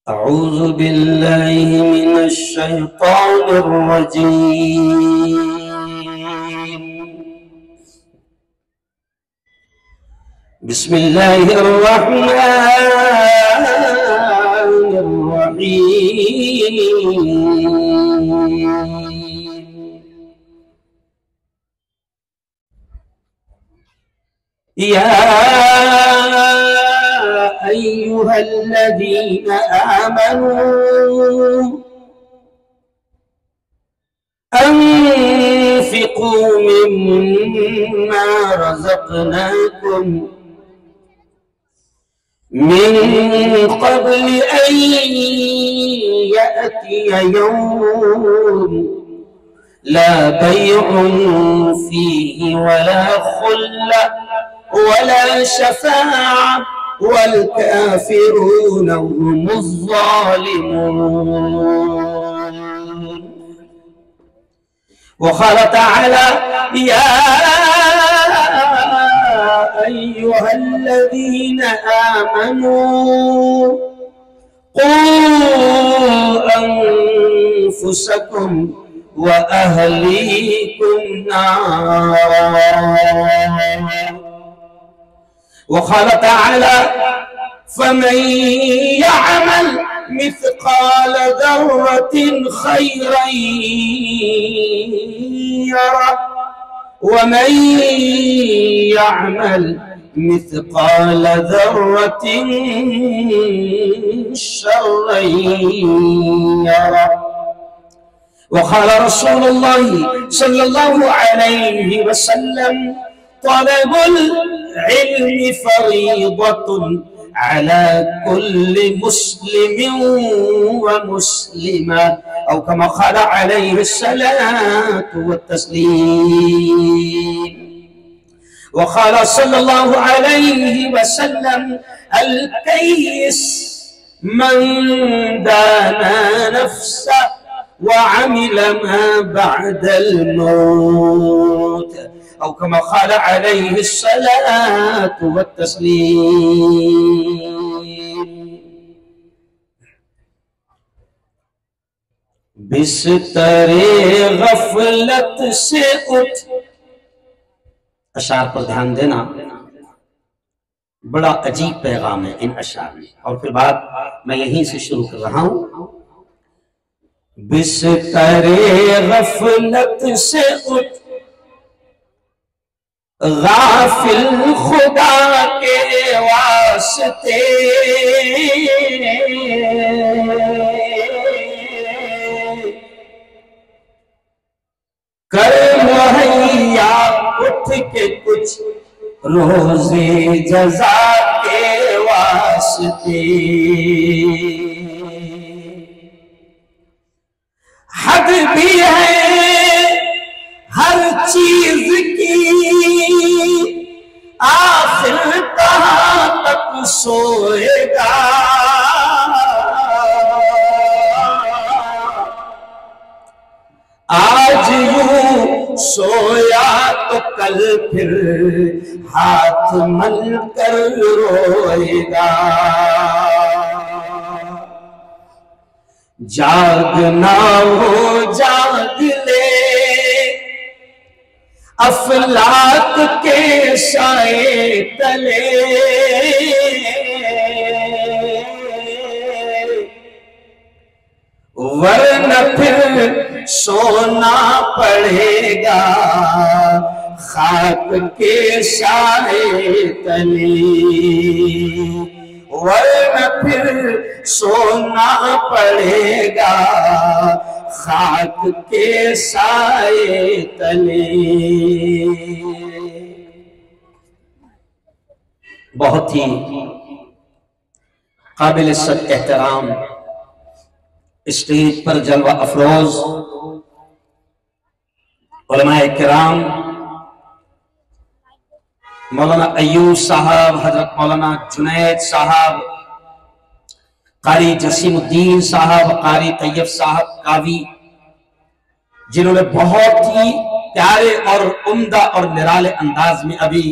अऊज़ु बिल्लाहि मिनश शैतानिर रजीम। बिस्मिल्लाहिर रहमानिर रहीम। या अय्युहल्लज़ीना आमनू अन्फ़िक़ू मिम्मा रज़क़नाकुम मिन क़ब्लि अन यअतिय यौमुन ला बैउन फ़ीहि वला ख़ुल्ला वला शफ़ाअह वल काफ़िरून हुमुज़ ज़ालिमून। वक़ाल तआला या अय्युहल्लज़ीना आमनू क़ू अन्फ़ुसकुम व अहलीकुम नारा। वक़ाल तआला फमन यअमल मिस्क़ाल ज़र्रतिन ख़ैरन यरह वमन यअमल मिस्क़ाल ज़र्रतिन शर्रन यरह। वक़ाल रसूलुल्लाहि सल्लल्लाहु अलैहि वसल्लम तलबुल इल्मि फ़रीदतुन अला कुल्लि मुस्लिमिन व मुस्लिमा औ कमा क़ाल अलैहि सलातु व तस्लीम। वक़ाल सल्लल्लाहु अलैहि वसल्लम अल कय्यिस मन दाना नफ्सह व अमिल मा बअदल मौत औ कमा क़ाल अलैहि सलातु व तस्लीम। बिस्तरे गफलत से उठ, अशार पर ध्यान देना, बड़ा अजीब पैगाम है इन अशार में। और फिर बात मैं यहीं से शुरू कर रहा हूं। बिस्तरे गफलत से उठ, गाफिल खुदा के वास्ते कर मुहैया उठ के कुछ रोज़े जज़ा के वास्ते। हद भी है हर चीज की, आखिर कहाँ तक सोएगा। आज यूं सोया तो कल फिर हाथ मल कर रोएगा। जागना हो जाग ले अफलाक के साए तले, वरना फिर सोना पड़ेगा खाक के साए तले। वरना फिर सोना पड़ेगा खाक के साए तले। बहुत ही काबिल एहतराम स्टेज पर जलवा अफरोज उलमाए किराम, मौलाना अयूब साहब, हजरत मौलाना जुनैद साहब, कारी जसीमुद्दीन साहब, कारी तैयब साहब कावी, जिन्होंने बहुत ही प्यारे और उम्दा और निराले अंदाज में अभी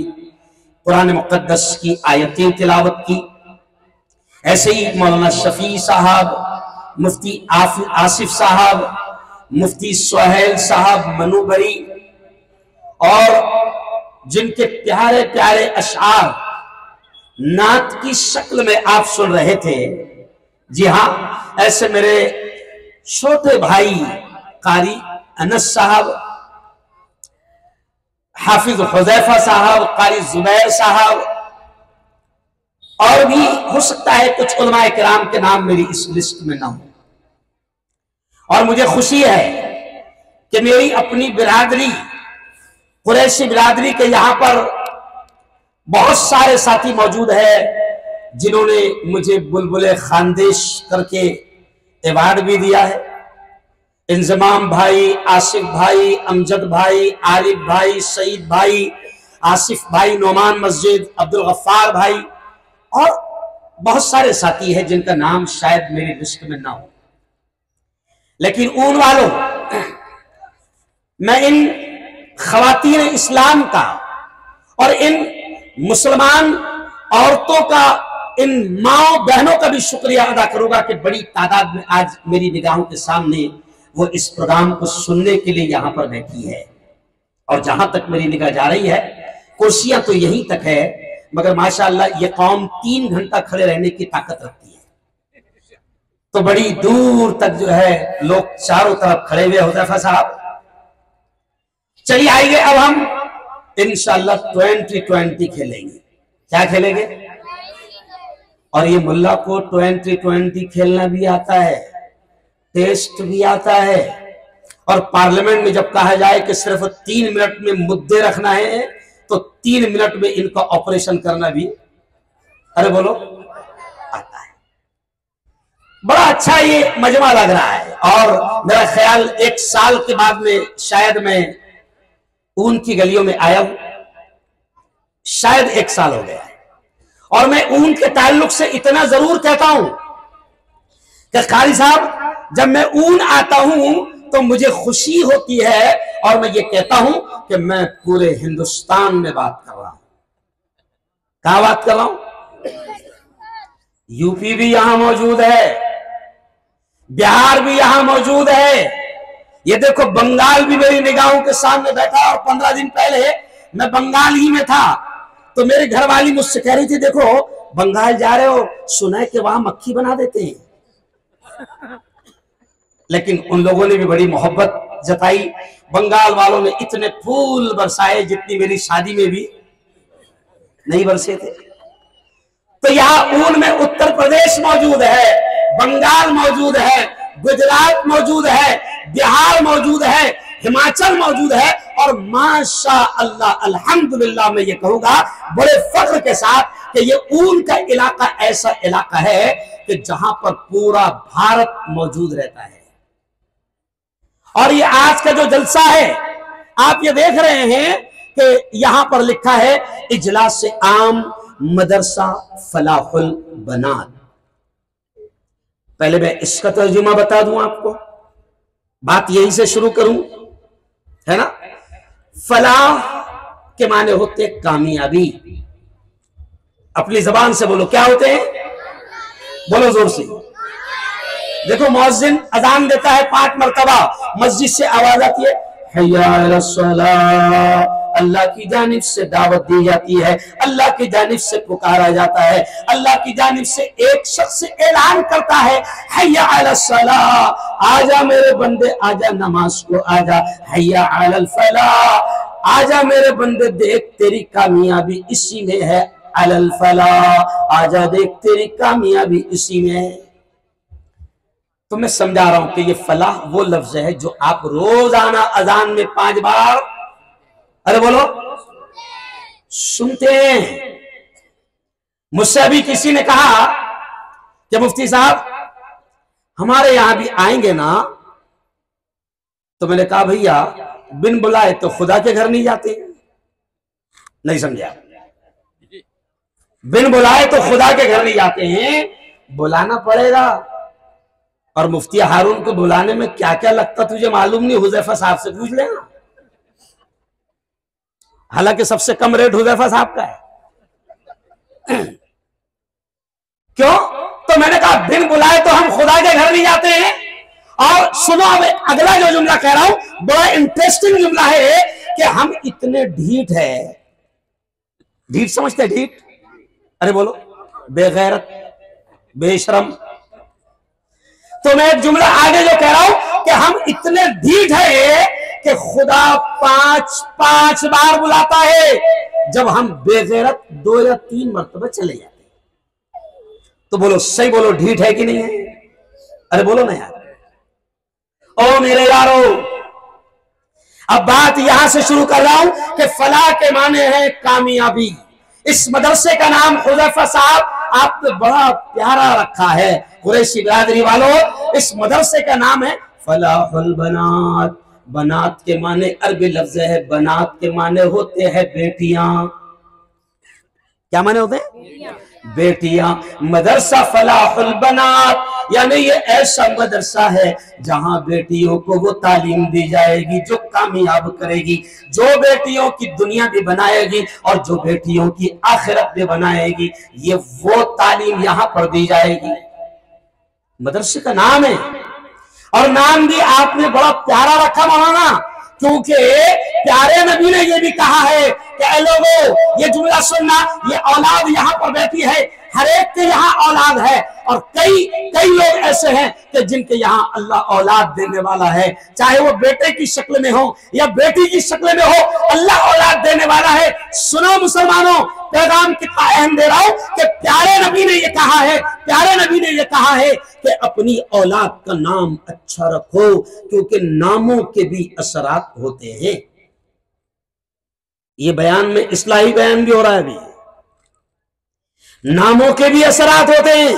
कुरान मुक़द्दस की आयतें तिलावत की। ऐसे ही मौलाना शफी साहब, मुफ्ती आसिफ साहब, मुफ्ती सुहेल साहब मनुबरी, और जिनके प्यारे प्यारे अशआर नात की शक्ल में आप सुन रहे थे। जी हां, ऐसे मेरे छोटे भाई कारी अनस साहब, हाफिज हुजैफा साहब, कारी जुबैर साहब, और भी हो सकता है कुछ उलमाए किराम के नाम मेरी इस लिस्ट में ना हो। और मुझे खुशी है कि मेरी अपनी बिरादरी, कुरैशी बिरादरी के यहां पर बहुत सारे साथी मौजूद है जिन्होंने मुझे बुलबुले खानदेश करके अवार्ड भी दिया है। इंजमाम भाई, आसिफ भाई, अमजद भाई, आरिफ भाई, सईद भाई, आसिफ भाई, नोमान मस्जिद, अब्दुल गफ्फार भाई, और बहुत सारे साथी हैं जिनका नाम शायद मेरी लिस्ट में ना हो। लेकिन ऊन वालों, मैं इन खवातीन इस्लाम का और इन मुसलमान औरतों का, इन माओ बहनों का भी शुक्रिया अदा करूंगा कि बड़ी तादाद में आज मेरी निगाहों के सामने वो इस प्रोग्राम को सुनने के लिए यहां पर बैठी है। और जहां तक मेरी निगाह जा रही है, कुर्सियां तो यहीं तक है, मगर माशाअल्लाह ये कौम 3 घंटा खड़े रहने की ताकत रखती है। तो बड़ी दूर तक जो है लोग चारों तरफ खड़े हुए। हुज़ैफा साहब, चलिए आइए, अब हम इंशाअल्लाह 2020 खेलेंगे। क्या खेलेंगे? और ये मुल्ला को 2020 खेलना भी आता है, टेस्ट भी आता है, और पार्लियामेंट में जब कहा जाए कि सिर्फ 3 मिनट में मुद्दे रखना है तो 3 मिनट में इनका ऑपरेशन करना भी, अरे बोलो, आता है। बड़ा अच्छा ये मजमा लग रहा है। और मेरा ख्याल 1 साल के बाद में शायद मैं ऊन की गलियों में आया हूं, शायद 1 साल हो गया है। और मैं ऊन के ताल्लुक से इतना जरूर कहता हूं कि कारी साहब, जब मैं ऊन आता हूं तो मुझे खुशी होती है, और मैं ये कहता हूं कि मैं पूरे हिंदुस्तान में बात कर रहा हूं। कहां बात कर रहा हूं? यूपी भी यहां मौजूद है, बिहार भी यहां मौजूद है, ये देखो बंगाल भी मेरी निगाहों के सामने बैठा। और 15 दिन पहले मैं बंगाल ही में था, तो मेरे घर वाली मुझसे कह रही थी, देखो बंगाल जा रहे हो, सुना है कि वहां मक्खी बना देते हैं। लेकिन उन लोगों ने भी बड़ी मोहब्बत जताई। बंगाल वालों ने इतने फूल बरसाए जितनी मेरी शादी में भी नहीं बरसे थे। तो यहां ऊन में उत्तर प्रदेश मौजूद है, बंगाल मौजूद है, गुजरात मौजूद है, बिहार मौजूद है, हिमाचल मौजूद है, और माशा अल्लाह अल्हम्दुलिल्लाह मैं ये कहूंगा बड़े फख्र के साथ कि ये ऊन का इलाका ऐसा इलाका है कि जहां पर पूरा भारत मौजूद रहता है। और ये आज का जो जलसा है, आप ये देख रहे हैं कि यहां पर लिखा है इजलास आम मदरसा फलाहुल बनात। पहले मैं इसका तर्जुमा बता दूं आपको, बात यहीं से शुरू करूं, है ना। फलाह के माने होते कामयाबी। अपनी जबान से बोलो, क्या होते हैं? बोलो जोर से। देखो मुअज्जिन अजान देता है 5 मरतबा, मस्जिद से आवाज आती है, हय्या अलस सलाह, अल्लाह की जानिब से दावत दी जाती है, अल्लाह की जानिब से पुकारा जाता है, अल्लाह की जानिब से एक शख्स ऐलान करता है, हय्या अलस सलाह, आजा मेरे बंदे आजा, नमाज को आजा, हय्या अलल फलाह, आजा मेरे बंदे, देख तेरी कामयाबी इसी में है, अलल फलाह, आजा देख तेरी कामयाबी इसी में है। तो मैं समझा रहा हूं कि ये फलाह वो लफ्ज है जो आप रोजाना अजान में 5 बार, अरे बोलो, सुनते हैं। मुझसे अभी किसी ने कहा कि मुफ्ती साहब हमारे यहां भी आएंगे ना, तो मैंने कहा भैया बिन बुलाए तो खुदा के घर नहीं जाते। नहीं समझा? बिन बुलाए तो खुदा के घर नहीं जाते हैं, बुलाना पड़ेगा। और मुफ्ती हारून को बुलाने में क्या क्या लगता तुझे मालूम नहीं, हुज़ैफा साहब से पूछ लेना। हालांकि सबसे कम रेट हुज़ैफा साहब का है। क्यों? के घर भी जाते हैं। और सुनो अब अगला जो जुमला कह रहा हूं बड़ा इंटरेस्टिंग जुमला है कि हम इतने ढीठ है। ढीठ समझते हैं? ढीठ, अरे बोलो, बेगैरत, बेशरम। तो मैं एक जुमला आगे जो कह रहा हूं कि हम इतने ढीठ है कि खुदा 5 बार बुलाता है जब हम बेगैरत 2 या 3 मरतबा चले जाते। तो बोलो, सही बोलो, ढीठ है कि नहीं है? अरे बोलो ना यार। ओ मेरे यारो, अब बात यहां से शुरू कर रहा हूं कि फलाह के माने हैं कामयाबी। इस मदरसे का नाम हुज़ैफा साहब आपने बड़ा प्यारा रखा है। कुरैशी बिरादरी वालों, इस मदरसे का नाम है फलाहुल बनात। बनात के माने अरबी लफ्ज है, बनात के माने होते हैं बेटियां। क्या माने होते हैं? बेटियां। मदरसा फलाहुल बनात यानी ये ऐसा मदरसा है जहां बेटियों को वो तालीम दी जाएगी जो कामयाब करेगी, जो बेटियों की दुनिया भी बनाएगी और जो बेटियों की आखिरत भी बनाएगी। ये वो तालीम यहां पर दी जाएगी। मदरसे का नाम है, और नाम भी आपने बड़ा प्यारा रखा मौलाना, क्योंकि प्यारे नबी ने ये भी कहा है कि ऐ लोगों, ये जुमला सुनना, ये औलाद यहाँ पर बैठी है, हर एक के यहाँ औलाद है, और कई लोग ऐसे हैं कि जिनके यहाँ अल्लाह औलाद देने वाला है, चाहे वो बेटे की शक्ल में हो या बेटी की शक्ल में हो, अल्लाह औलाद देने वाला है। सुनो मुसलमानों, पैगाम कितना अहम दे रहा हूं कि प्यारे नबी ने ये कहा है, प्यारे नबी ने ये कहा है कि अपनी औलाद का नाम अच्छा रखो, क्योंकि नामों के भी असरात होते हैं। ये बयान में इस्लाही बयान भी हो रहा है अभी। नामों के भी असरात होते हैं,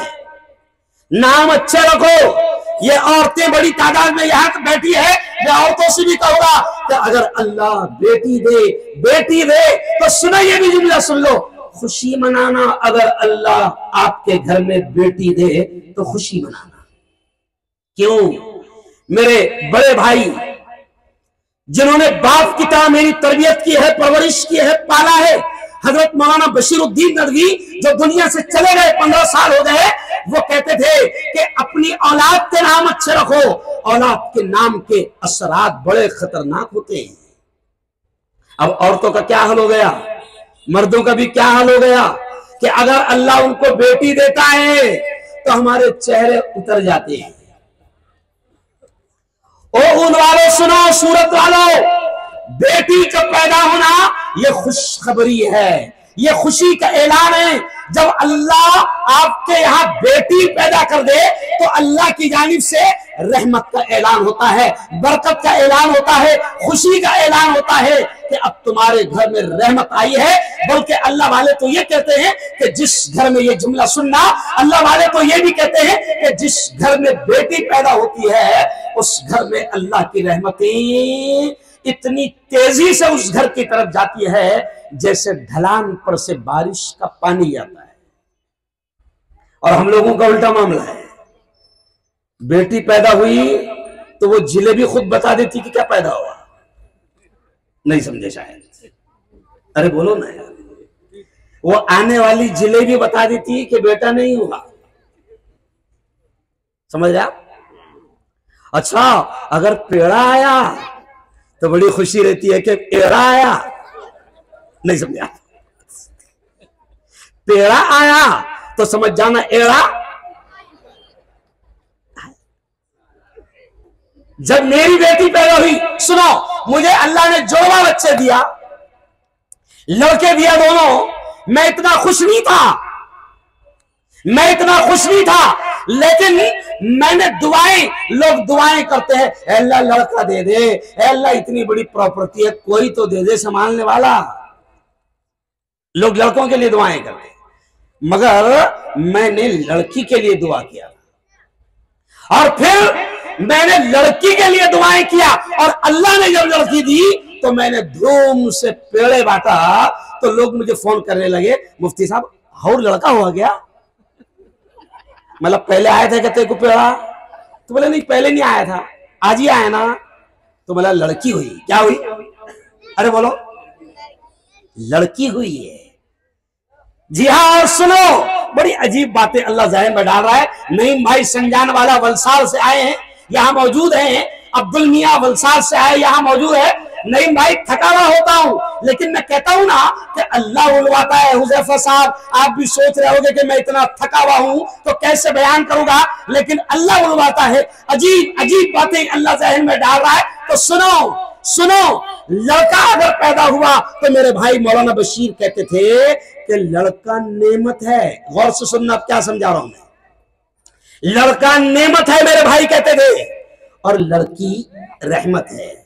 नाम अच्छे रखो। ये औरतें बड़ी तादाद में यहां बैठी है, मैं औरतों से भी कहूंगा कि अगर अल्लाह बेटी दे तो सुनो, ये भी जुमला सुन लो, खुशी मनाना। अगर अल्लाह आपके घर में बेटी दे तो खुशी मनाना। क्यों? मेरे बड़े भाई जिन्होंने बाप की तरह मेरी तरबियत की है, परवरिश की है, पाला है, हजरत मौलाना बशीरुद्दीन नदवी जो दुनिया से चले गए, 15 साल हो गए, वो कहते थे कि अपनी औलाद के नाम अच्छे रखो। औलाद के नाम के असरात बड़े खतरनाक होते हैं। अब औरतों का क्या हाल हो गया, मर्दों का भी क्या हाल हो गया कि अगर अल्लाह उनको बेटी देता है तो हमारे चेहरे उतर जाते हैं। ओ उन वालों सुनो, सूरत वालों, बेटी का पैदा होना यह खुशखबरी है, यह खुशी का ऐलान है। जब अल्लाह आपके यहाँ बेटी पैदा कर दे तो अल्लाह की जानिब से रहमत का ऐलान होता है, बरकत का ऐलान होता है, खुशी का ऐलान होता है कि अब तुम्हारे घर में रहमत आई है। बल्कि अल्लाह वाले तो ये कहते हैं कि जिस घर में ये जुमला सुनना, अल्लाह वाले तो ये भी कहते हैं कि जिस घर में बेटी पैदा होती है उस घर में अल्लाह की रहमतें इतनी तेजी से उस घर की तरफ जाती है जैसे ढलान पर से बारिश का पानी जाता है। और हम लोगों का उल्टा मामला है, बेटी पैदा हुई तो वो जिलेबी खुद बता देती कि क्या पैदा हुआ। नहीं समझे शायद? अरे बोलो ना यार। वो आने वाली जिलेबी बता देती कि बेटा नहीं हुआ। समझ रहे आप? अच्छा, अगर पेड़ा आया तो बड़ी खुशी रहती है कि पेड़ा आया। नहीं समझा? पेड़ा आया तो समझ जाना एड़ा। जब मेरी बेटी पैदा हुई, सुनो, मुझे अल्लाह ने जोड़ा बच्चे दिया, लड़के दिया दोनों, मैं इतना खुश नहीं था, लेकिन मैंने लोग दुआएं करते हैं, अल्लाह लड़का दे दे, अल्लाह इतनी बड़ी प्रॉपर्टी है, कोई तो दे दे संभालने वाला। लोग लड़कों के लिए दुआएं करते हैं, मगर मैंने लड़की के लिए दुआ किया, और फिर मैंने लड़की के लिए दुआएं किया, और अल्लाह ने जब लड़की दी तो मैंने धूम से पेड़े बांटा। तो लोग मुझे फोन करने लगे, मुफ्ती साहब और लड़का हुआ गया? मतलब पहले आए थे कहते को पेड़ा? तो बोले नहीं, पहले नहीं आया था, आज ही आया ना। तो बोला लड़की हुई। क्या हुई? अरे बोलो, लड़की हुई है। जी हाँ, और सुनो, बड़ी अजीब बातें अल्लाह ज़हन में डाल रहा है। नईम भाई संजान वाला वलसाल से आए हैं, यहां मौजूद हैं। अब्दुल मियां वलसाल से आए, यहां मौजूद है। नईम भाई थका हुआ होता हूं, लेकिन मैं कहता हूं ना कि अल्लाह उलवाता है। हुज़ैफा साहब, आप भी सोच रहे होंगे कि मैं इतना थका हुआ हूं तो कैसे बयान करूंगा, लेकिन अल्लाह उलवाता है। अजीब अजीब बातें अल्लाह ज़हन में डाल रहा है। तो सुनो सुनो, लड़का अगर पैदा हुआ तो मेरे भाई मौलाना बशीर कहते थे कि लड़का नेमत है। गौर से सुनना, क्या समझा रहा हूं मैं। लड़का नेमत है मेरे भाई कहते थे, और लड़की रहमत है।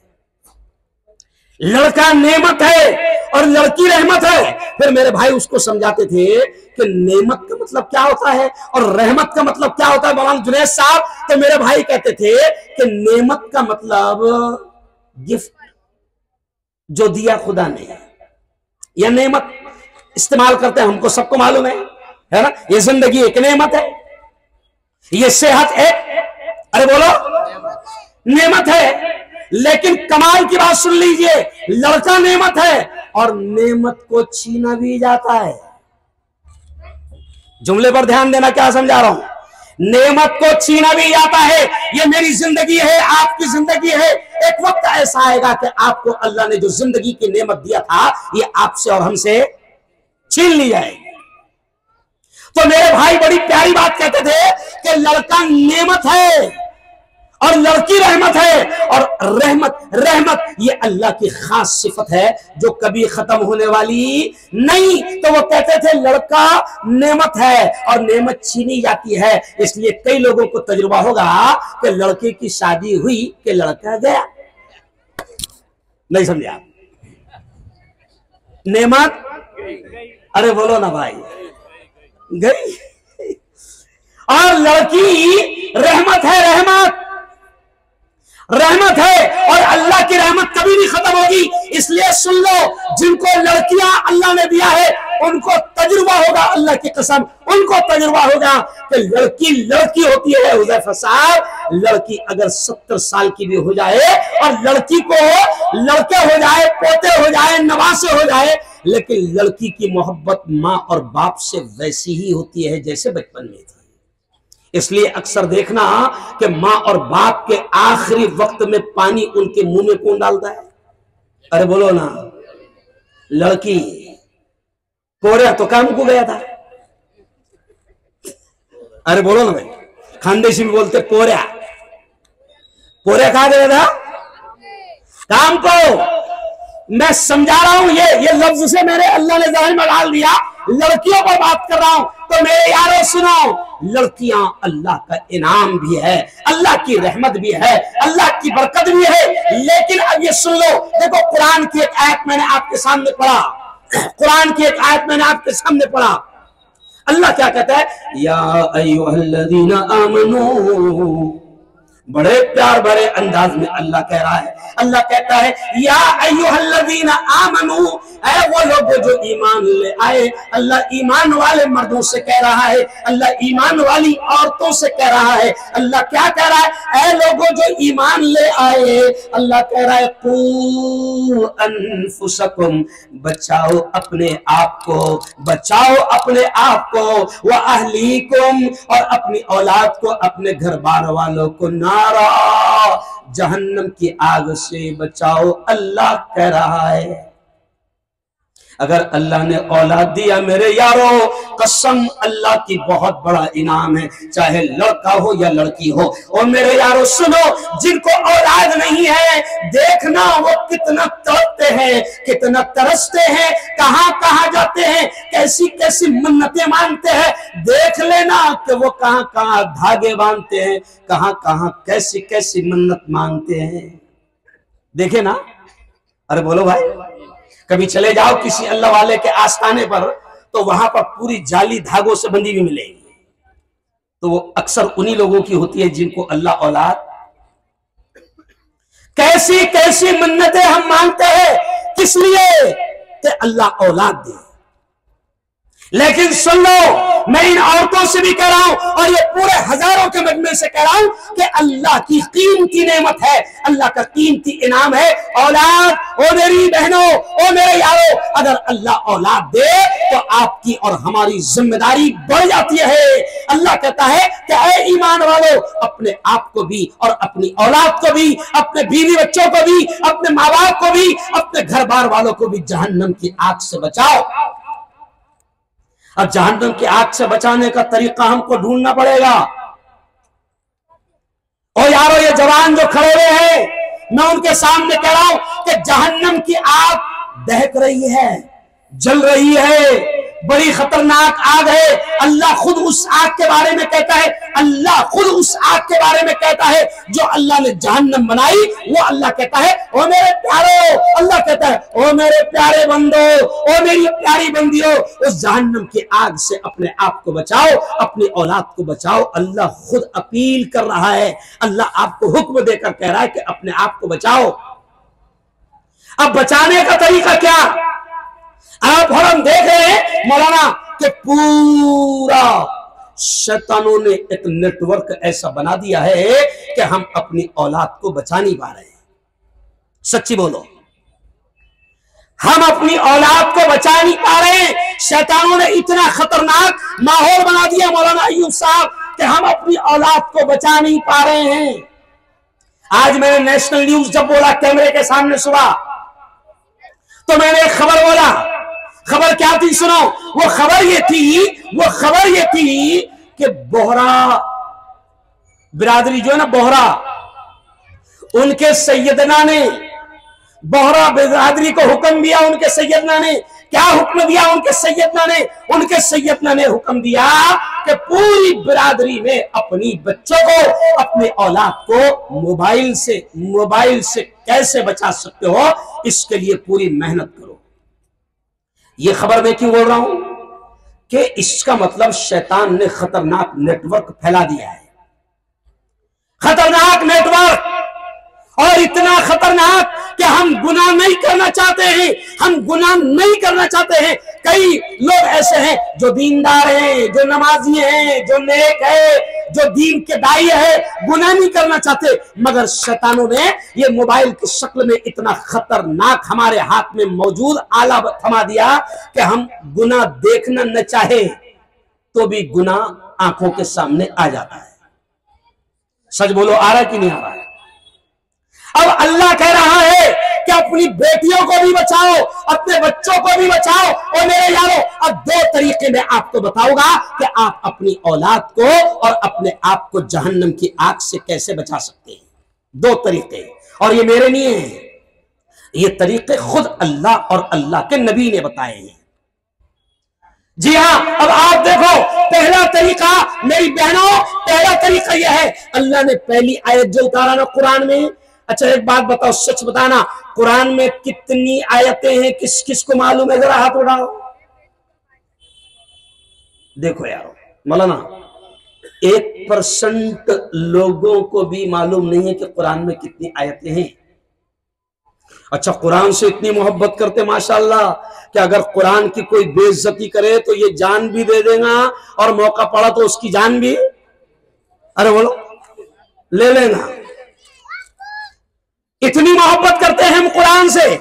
लड़का नेमत है और लड़की रहमत है। फिर मेरे भाई उसको समझाते थे कि नेमत का मतलब क्या होता है और रहमत का मतलब क्या होता है मौलाना जुनैद साहब। तो मेरे भाई कहते थे कि नेमत का मतलब गिफ्ट जो दिया खुदा ने, यह नेमत इस्तेमाल करते हैं, हमको सबको मालूम है ना। ये जिंदगी एक नेमत है, ये सेहत एक, अरे बोलो, नेमत है। लेकिन कमाल की बात सुन लीजिए, लड़का नेमत है और नेमत को छीना भी जाता है। जुमले पर ध्यान देना, क्या समझा रहा हूं। नेमत को छीना भी जाता है। ये मेरी जिंदगी है, आपकी जिंदगी है। एक वक्त ऐसा आएगा कि आपको अल्लाह ने जो जिंदगी की नेमत दिया था, ये आपसे और हमसे छीन ली जाएगी। तो मेरे भाई बड़ी प्यारी बात कहते थे कि लड़का नेमत है और लड़की रहमत है। और रहमत ये अल्लाह की खास सिफत है जो कभी खत्म होने वाली नहीं। तो वो कहते थे लड़का नेमत है और नेमत छीनी जाती है। इसलिए कई लोगों को तजुर्बा होगा कि लड़के की शादी हुई कि लड़का गया। नहीं समझा, नेमत, अरे बोलो ना भाई, गई। और लड़की रहमत है, रहमत है और अल्लाह की रहमत कभी नहीं खत्म होगी। इसलिए सुन लो, जिनको लड़कियां अल्लाह ने दिया है उनको तजुर्बा होगा, अल्लाह की कसम उनको तजुर्बा होगा कि लड़की होती है। हुज़ैफा साहब, लड़की अगर 70 साल की भी हो जाए और लड़की को लड़के हो जाए, पोते हो जाए, नवासे हो जाए, लेकिन लड़की की मोहब्बत माँ और बाप से वैसी ही होती है जैसे बचपन में थी। इसलिए अक्सर देखना कि माँ और बाप के आखिरी वक्त में पानी उनके मुंह में कौन डालता है, अरे बोलो ना, लड़की। पोरिया तो काम को गया था, अरे बोलो ना भाई, खानदेशी में बोलते पोरिया कहा गया था काम को। मैं समझा रहा हूं, ये लफ्ज से मेरे अल्लाह ने ज़हन में डाल दिया। लड़कियों पर बात कर रहा हूं। तो मेरे यारों सुनो, लड़कियां अल्लाह का इनाम भी है, अल्लाह की रहमत भी है, अल्लाह की बरकत भी है। लेकिन अब ये सुन लो, देखो कुरान की एक आयत मैंने आपके सामने पढ़ा, अल्लाह क्या कहता है, या अय्युहल्लज़ीना आमनू। बड़े प्यार भरे अंदाज में अल्लाह कह रहा है, अल्लाह कहता है या अय्युहल्लज़ीना आमनू, ऐ वो लोग जो ईमान ले आए। अल्लाह ईमान वाले मर्दों से कह रहा है, अल्लाह ईमान वाली औरतों से कह रहा है। अल्लाह क्या कह रहा है, ऐ लोगों जो ईमान ले आए, अल्लाह कह रहा है कू अनफुसकुम, बचाओ अपने आप को, बचाओ अपने आप को, व अहलीकुम, और अपनी औलाद को, अपने घर बार वालों को, नारा, जहन्नम की आग से बचाओ। अल्लाह कह रहा है। अगर अल्लाह ने औलाद दिया मेरे यारों, कसम अल्लाह की बहुत बड़ा इनाम है, चाहे लड़का हो या लड़की हो। और मेरे यारों सुनो, जिनको औलाद नहीं है, देखना वो कितना तड़पते हैं, कितना तरसते हैं, कहां कहां जाते हैं, कैसी कैसी मन्नतें मांगते हैं। देख लेना कि वो कहां कहां धागे बांधते हैं, कहां कहां कैसी कैसी मन्नत मांगते हैं। देखे ना, अरे बोलो भाई, कभी चले जाओ किसी अल्लाह वाले के आस्थाने पर, तो वहां पर पूरी जाली धागों से बंधी हुई मिलेगी। तो वो अक्सर उन्हीं लोगों की होती है जिनको अल्लाह औलाद। कैसी कैसी मन्नतें हम मांगते हैं, किस लिए? कि अल्लाह औलाद दे। लेकिन सुन लो, मैं इन औरतों से भी कह रहा हूं और ये पूरे हजारों के मजमे से कह रहा हूं कि अल्लाह की कीमती नेमत है, अल्लाह का कीमती इनाम है औलाद। ओ मेरी बहनों, ओ मेरे यारों, अगर अल्लाह औलाद दे तो आपकी और हमारी जिम्मेदारी बढ़ जाती है। अल्लाह कहता है कि ऐ ईमान वालों, अपने आप को भी और अपनी औलाद को भी, अपने बीवी बच्चों को भी, अपने माँ बाप को भी, अपने घर बार वालों को भी जहन्नम की आग से बचाओ। अब जहन्नम की आग से बचाने का तरीका हमको ढूंढना पड़ेगा। और यारो, ये जवान जो खड़े हुए हैं, मैं उनके सामने कह रहा हूं कि जहन्नम की आग दहक रही है, जल रही है, बड़ी खतरनाक आग है। अल्लाह खुद उस आग के बारे में कहता है, अल्लाह खुद उस आग के बारे में कहता है जो अल्लाह ने जहन्नम बनाई। वो अल्लाह कहता है, ओ मेरे प्यारो, अल्लाह कहता है, ओ मेरे प्यारे बंदो, ओ मेरी प्यारी बंदियों, उस जहन्नम की आग से अपने आप को बचाओ, अपनी औलाद को बचाओ। अल्लाह खुद अपील कर रहा है, अल्लाह आपको हुक्म देकर कह रहा है कि अपने आप को बचाओ। अब बचाने का तरीका क्या? आप और हम देख रहे हैं मौलाना कि पूरा शैतानों ने एक नेटवर्क ऐसा बना दिया है कि हम अपनी औलाद को बचा नहीं पा रहे हैं। सच्ची बोलो, हम अपनी औलाद को बचा नहीं पा रहे हैं। शैतानों ने इतना खतरनाक माहौल बना दिया मौलाना अय्यूब साहब कि हम अपनी औलाद को बचा नहीं पा रहे हैं। आज मैंने नेशनल न्यूज जब बोला कैमरे के सामने सुबह, तो मैंने एक खबर बोला। खबर क्या थी सुनो, वो खबर ये थी कि बोहरा बिरादरी जो है ना, बोहरा, उनके सैयदना ने, बोहरा बिरादरी को हुक्म दिया। उनके सैयदना ने क्या हुक्म दिया? उनके सैयदना ने हुक्म दिया कि पूरी बिरादरी में अपनी बच्चों को, अपने औलाद को मोबाइल से कैसे बचा सकते हो, इसके लिए पूरी मेहनत करो। ये खबर मैं क्यों बोल रहा हूं कि इसका मतलब शैतान ने खतरनाक नेटवर्क फैला दिया है। खतरनाक नेटवर्क, और इतना खतरनाक कि हम गुनाह नहीं करना चाहते हैं। कई लोग ऐसे हैं जो दीनदार हैं, जो नमाजी हैं, जो नेक है, जो दीन के दाई है, गुनाह नहीं करना चाहते, मगर शैतानों ने ये मोबाइल की शक्ल में इतना खतरनाक हमारे हाथ में मौजूद आला थमा दिया कि हम गुनाह देखना न चाहे तो भी गुनाह आंखों के सामने आ जाता है। सच बोलो, आ रहा है कि नहीं आ रहा है? अब अल्लाह कह रहा है कि अपनी बेटियों को भी बचाओ, अपने बच्चों को भी बचाओ। और मेरे यारों, अब दो तरीके में आपको बताऊंगा कि आप अपनी औलाद को और अपने आप को जहन्नम की आग से कैसे बचा सकते हैं। दो तरीके, और ये मेरे नहीं है, ये तरीके खुद अल्लाह और अल्लाह के नबी ने बताए हैं। जी हाँ, अब आप देखो, पहला तरीका मेरी बहनों, पहला तरीका यह है, अल्लाह ने पहली आयत जो उतारा ना कुरान में। अच्छा एक बात बताओ, सच बताना, कुरान में कितनी आयतें हैं? किस किस को मालूम है? जरा हाथ उठाओ। देखो यार मौलाना, 1% लोगों को भी मालूम नहीं है कि कुरान में कितनी आयतें हैं। अच्छा, कुरान से इतनी मोहब्बत करते माशाअल्लाह कि अगर कुरान की कोई बेइज्जती करे तो ये जान भी दे देगा, और मौका पड़ा तो उसकी जान भी, अरे बोलो, ले लेगा। इतनी मोहब्बत करते हैं हम कुरान से।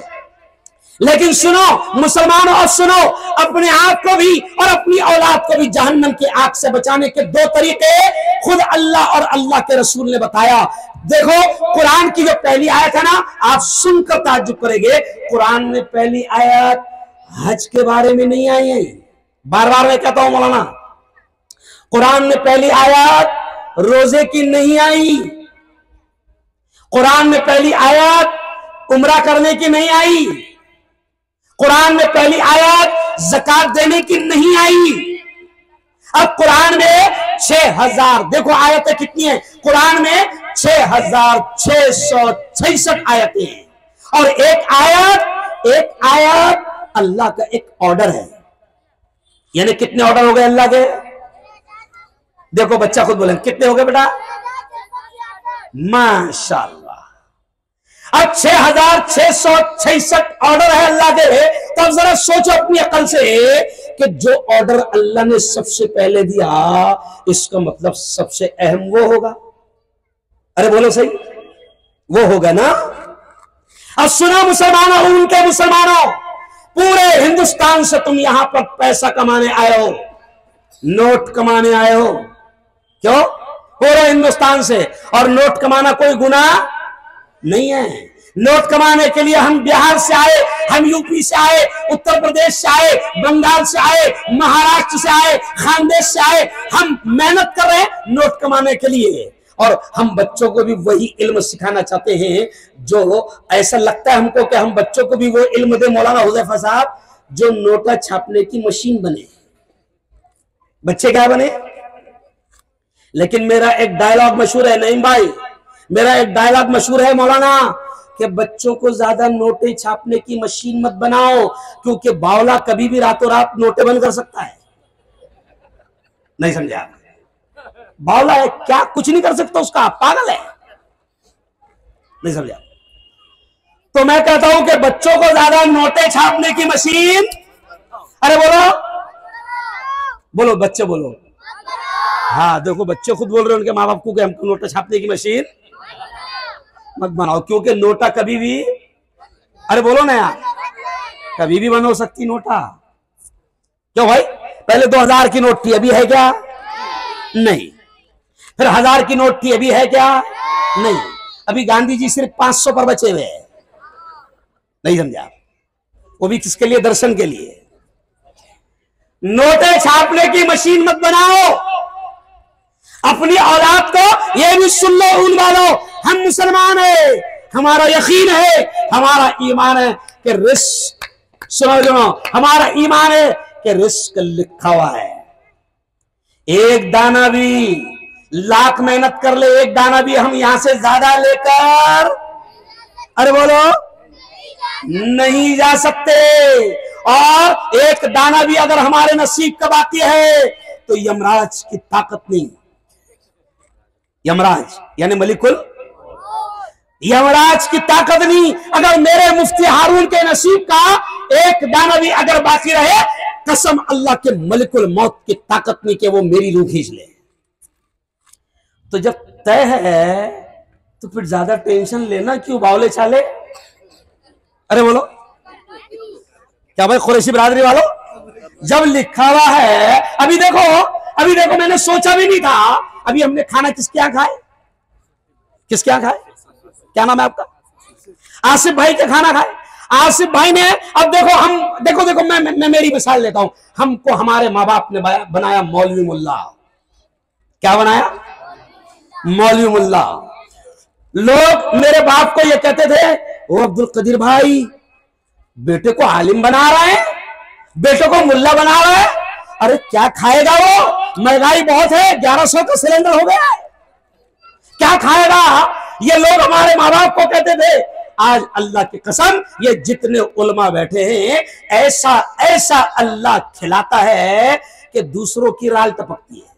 लेकिन सुनो मुसलमानों, और सुनो, अपने आप को भी और अपनी औलाद को भी जहन्नम की आग से बचाने के दो तरीके खुद अल्लाह और अल्लाह के रसूल ने बताया। देखो, कुरान की जो पहली आयत है ना, आप सुनकर ताज्जुब करेंगे। कुरान में पहली आयत हज के बारे में नहीं आई है। बार बार मैं कहता हूं मौलाना, कुरान में पहली आयत रोजे की नहीं आई। कुरान में पहली आयत उम्रा करने की नहीं आई। कुरान में पहली आयत ज़कात देने की नहीं आई। अब कुरान में 6000, देखो आयतें कितनी हैं कुरान में, 6666 आयतें हैं। और एक आयत अल्लाह का एक ऑर्डर है। यानी कितने ऑर्डर हो गए अल्लाह के? देखो बच्चा खुद बोले, कितने हो गए बेटा? माशाअल्लाह। अब 6666 ऑर्डर है अल्लाह के, तब जरा सोचो अपनी अकल से कि जो ऑर्डर अल्लाह ने सबसे पहले दिया, इसका मतलब सबसे अहम वो होगा। अरे बोलो सही, वो होगा ना। अब सुना मुसलमानों, उनके मुसलमानों, पूरे हिंदुस्तान से तुम यहां पर पैसा कमाने आए हो, नोट कमाने आए हो। क्यों? पूरे हिंदुस्तान से। और नोट कमाना कोई गुनाह नहीं है। नोट कमाने के लिए हम बिहार से आए, हम यूपी से आए, उत्तर प्रदेश से आए, बंगाल से आए, महाराष्ट्र से आए, खानदेश से आए, हम मेहनत कर रहे हैं नोट कमाने के लिए। और हम बच्चों को भी वही इल्म सिखाना चाहते हैं जो, ऐसा लगता है हमको कि हम बच्चों को भी वो इल्म दे मौलाना हुज़ैफा साहब, जो नोटा छापने की मशीन बने। बच्चे क्या बने? लेकिन मेरा एक डायलॉग मशहूर है नईम भाई, मेरा एक डायलॉग मशहूर है मौलाना, कि बच्चों को ज्यादा नोटे छापने की मशीन मत बनाओ, क्योंकि बावला कभी भी रातों रात नोटे बंद कर सकता है। नहीं समझे आप? बावला है क्या, कुछ नहीं कर सकता उसका, पागल है। नहीं समझे आप? तो मैं कहता हूं कि बच्चों को ज्यादा नोटे छापने की मशीन, अरे बोलो बोलो बच्चे बोलो, हाँ देखो बच्चे खुद बोल रहे हैं उनके माँ बाप को कि हमको नोटा छापने की मशीन मत बनाओ, क्योंकि नोटा कभी भी, अरे बोलो ना यार, कभी भी बंद हो सकती नोटा। क्यों भाई? पहले 2000 की नोट थी, अभी है क्या? नहीं। फिर 1000 की नोट थी, अभी है क्या? नहीं। अभी गांधी जी सिर्फ 500 पर बचे हुए हैं। नहीं समझा? वो भी किसके लिए? दर्शन के लिए। नोटें छापने की मशीन मत बनाओ। अपनी औलाद को ये भी सुन लो, उन वालों, हम मुसलमान है, हमारा यकीन है, हमारा ईमान है कि रिस्क, सुनो हमारा ईमान है कि रिस्क लिखा हुआ है। एक दाना भी, लाख मेहनत कर ले, एक दाना भी हम यहां से ज्यादा लेकर, अरे बोलो, नहीं जा सकते। और एक दाना भी अगर हमारे नसीब का बाकी है तो यमराज की ताकत नहीं, यमराज यानी मलिकुल, यमराज की ताकत नहीं, अगर मेरे मुफ्ती हारून के नसीब का एक दाना भी अगर बाकी रहे, कसम अल्लाह के मलिकुल मौत की ताकत नहीं कि वो मेरी रूह खींच ले। तो जब तय है तो फिर ज्यादा टेंशन लेना क्यों बावले चाले? अरे बोलो क्या भाई कुरैशी बिरादरी वालों, जब लिखा हुआ है, अभी देखो मैंने सोचा भी नहीं था, अभी हमने खाना किसके यहाँ खाए? किसके यहाँ खाए? क्या नाम है आपका? आसिफ भाई के खाना खाए। आसिफ भाई ने, अब देखो मैं मेरी मिसाल लेता हूं, हमको हमारे माँ बाप ने बनाया मौलवी मुल्ला। क्या बनाया? मौलवी मुल्ला। लोग मेरे बाप को ये कहते थे, ओ अब्दुल कदीर भाई बेटे को आलिम बना रहा है, बेटे को मुल्ला बना रहा है। अरे क्या खाएगा वो? महंगाई बहुत है, 1100 का सिलेंडर हो गया है, क्या खाएगा? ये लोग हमारे माँ बाप को कहते थे। आज अल्लाह की कसम, ये जितने उलमा बैठे हैं, ऐसा ऐसा अल्लाह खिलाता है कि दूसरों की राल टपकती है।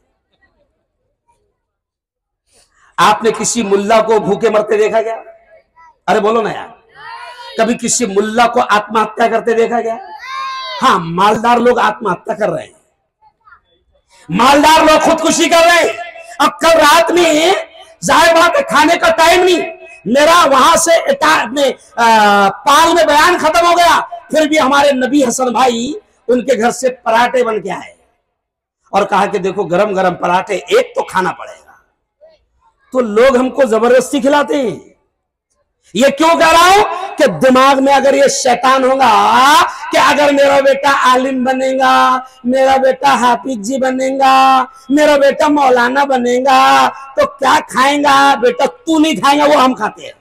आपने किसी मुल्ला को भूखे मरते देखा क्या? अरे बोलो ना यार, कभी किसी मुल्ला को आत्महत्या करते देखा क्या? हाँ, मालदार लोग आत्महत्या कर रहे हैं, मालदार लोग खुदकुशी कर रहे हैं। अब कल रात में जाहिर बात है खाने का टाइम नहीं, मेरा वहां से पाल में बयान खत्म हो गया, फिर भी हमारे नबी हसन भाई उनके घर से पराठे बन के आए और कहा कि देखो गरम गरम पराठे, एक तो खाना पड़ेगा। तो लोग हमको जबरदस्ती खिलाते हैं। ये क्यों कह रहा हूं कि दिमाग में अगर ये शैतान होगा कि अगर मेरा बेटा आलिम बनेगा, मेरा बेटा हाफिज जी बनेगा, मेरा बेटा मौलाना बनेगा, तो क्या खाएगा? बेटा तू नहीं खाएगा, वो हम खाते हैं।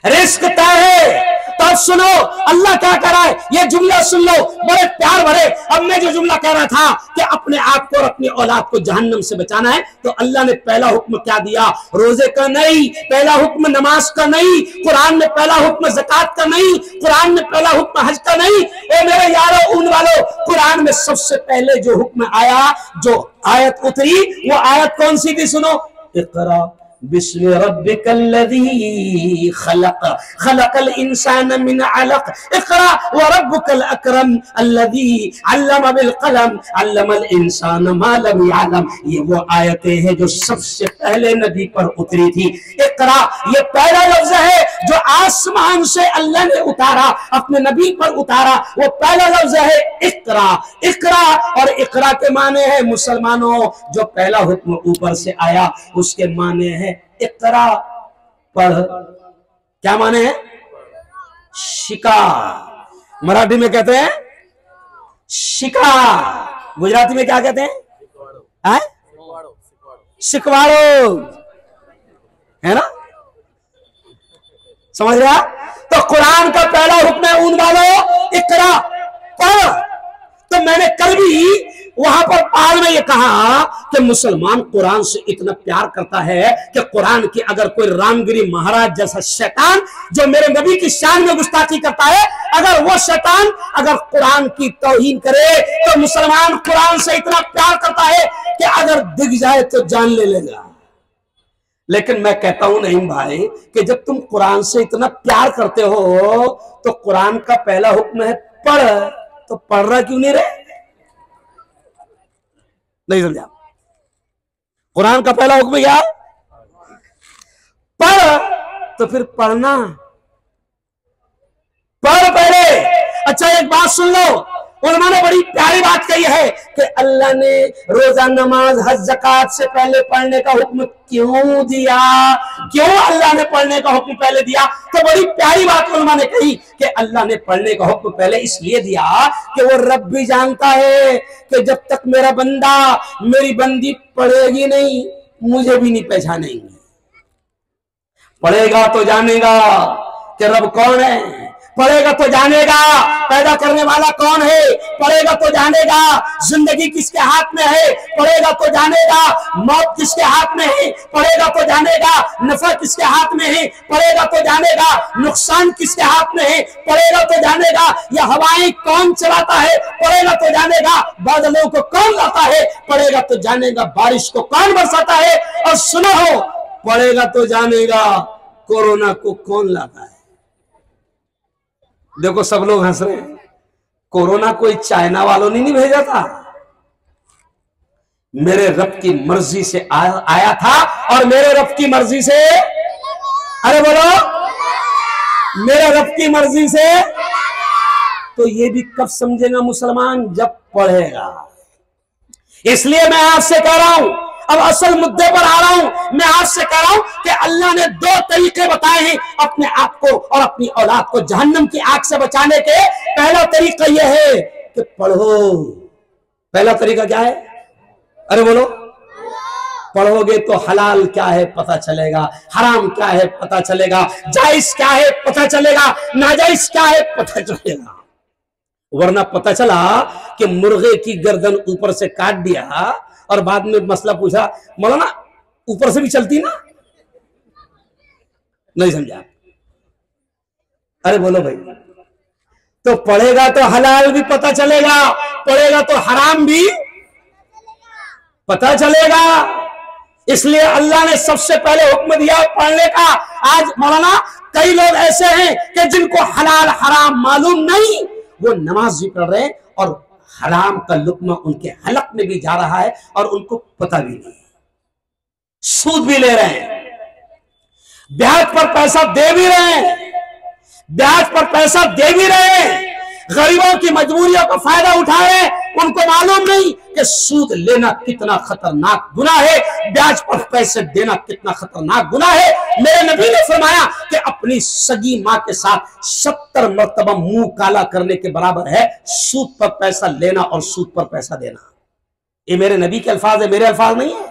रिस्क तय है। तो अब सुनो अल्लाह क्या कह रहा है, ये जुमला सुन लो, बड़े प्यार भरे। अब मैं जो जुमला कह रहा था कि अपने आप को और अपनी औलाद को जहन्नम से बचाना है, तो अल्लाह ने पहला हुक्म क्या दिया? रोजे का नहीं, पहला हुक्म नमाज का नहीं, कुरान में पहला हुक्म ज़कात का नहीं, कुरान में पहला हुक्म हज का नहीं। ए मेरे यारों, उन वालों, कुरान में सबसे पहले जो हुक्म आया, जो आयत उतरी, वो आयत कौन सी थी? सुनो, इक़रा बिस्मि रब्बिकल्लज़ी खलक़ खलक़ल इंसान मिन अलक़ इक़रा व रब्बुकल अकरम अल्लज़ी अल्लम बिल क़लम अल्लमल इंसान मा लम यअलम। ये वो आयतें हैं जो सबसे पहले नबी पर उतरी थी। इक़रा ये पहला लफ्ज़ है जो आसमान से अल्लाह ने उतारा, अपने नबी पर उतारा, वो पहला लफ्ज़ है इक़रा। इक़रा और इक़रा के माने हैं मुसलमानों, जो पहला हुक्म ऊपर से आया उसके माने हैं इक़रा पढ़। क्या माने हैं? शिकार। मराठी में कहते हैं शिकार, गुजराती में क्या कहते हैं? शिकवाड़ो, है ना? समझ रहे आप? तो कुरान का पहला हुक्म है उन वालों इक़रा पढ़। तो मैंने कल भी वहां पर पाल में ये कहा कि मुसलमान कुरान से इतना प्यार करता है कि कुरान की अगर कोई रामगिरी महाराज जैसा शैतान जो मेरे नबी की शान में गुस्ताखी करता है, अगर वो शैतान अगर कुरान की तौहीन करे तो मुसलमान कुरान से इतना प्यार करता है कि अगर दिख जाए तो जान ले लेगा। लेकिन मैं कहता हूं नहीं भाई, कि जब तुम कुरान से इतना प्यार करते हो तो कुरान का पहला हुक्म है पढ़, तो पढ़ रहा क्यों नहीं रहे? नहीं समझा? कुरान का पहला हुक्म क्या? पढ़। तो फिर पढ़ना, पढ़ पहले। अच्छा एक बात सुन लो, उलमा ने बड़ी प्यारी बात कही है कि अल्लाह ने रोजा, नमाज, हज, ज़कात से पहले पढ़ने का हुक्म क्यों दिया? क्यों अल्लाह ने पढ़ने का हुक्म पहले दिया? तो बड़ी प्यारी बात उलमा ने कही कि अल्लाह ने पढ़ने का हुक्म पहले इसलिए दिया कि वो रब भी जानता है कि जब तक मेरा बंदा, मेरी बंदी पढ़ेगी नहीं, मुझे भी नहीं पहचानेंगे। पढ़ेगा तो जानेगा कि रब कौन है, पढ़ेगा तो जानेगा पैदा करने वाला कौन है, पढ़ेगा तो जानेगा जिंदगी किसके हाथ में है, पढ़ेगा तो जानेगा मौत किसके हाथ में है, पढ़ेगा तो जानेगा नफा किसके हाथ में है, पढ़ेगा तो जानेगा नुकसान किसके हाथ में है, पढ़ेगा तो जानेगा यह हवाएं कौन चलाता है, पढ़ेगा तो जानेगा बादलों को कौन लाता है, पढ़ेगा तो जानेगा बारिश को कौन बरसाता है, और सुनो हो पढ़ेगा तो जानेगा कोरोना को कौन लाता है। देखो सब लोग हंस रहे हैं, कोरोना कोई चाइना वालों ने नहीं भेजा था, मेरे रब की मर्जी से आया था, और मेरे रब की मर्जी से, अरे बोलो, मेरे रब की मर्जी से। तो ये भी कब समझेगा मुसलमान? जब पढ़ेगा। इसलिए मैं आपसे कह रहा हूं, अब असल मुद्दे पर आ रहा हूं, मैं आपसे कह रहा हूं कि अल्लाह ने दो तरीके बताए हैं अपने आप को और अपनी औलाद को जहन्नम की आग से बचाने के। पहला तरीका यह है कि पढ़ो। पहला तरीका क्या है? अरे बोलो। पढ़ोगे तो हलाल क्या है पता चलेगा, हराम क्या है पता चलेगा, जायज क्या है पता चलेगा, नाजायज क्या है पता चलेगा। वरना पता चला कि मुर्गे की गर्दन ऊपर से काट दिया और बाद में मसला पूछा, मौलाना ऊपर से भी चलती ना? नहीं समझा? अरे बोलो भाई। तो पढ़ेगा तो हलाल भी पता चलेगा, पढ़ेगा तो हराम भी पता चलेगा। इसलिए अल्लाह ने सबसे पहले हुक्म दिया पढ़ने का। आज मौलाना कई लोग ऐसे हैं कि जिनको हलाल हराम मालूम नहीं, वो नमाज भी पढ़ रहे हैं और हराम का लुक्मा उनके हलक में भी जा रहा है और उनको पता भी नहीं। सूद भी ले रहे हैं, ब्याज पर पैसा दे भी रहे हैं, ब्याज पर पैसा दे भी रहे हैं, गरीबों की मजबूरियों का फायदा उठा रहे हैं। उनको मालूम नहीं कि सूद लेना कितना खतरनाक गुनाह है, ब्याज पर पैसे देना कितना खतरनाक गुनाह है। मेरे नबी ने फरमाया कि अपनी सगी मां के साथ 70 मरतबा मुंह काला करने के बराबर है सूद पर पैसा लेना और सूद पर पैसा देना। ये मेरे नबी के अल्फाज है, मेरे अल्फाज नहीं है।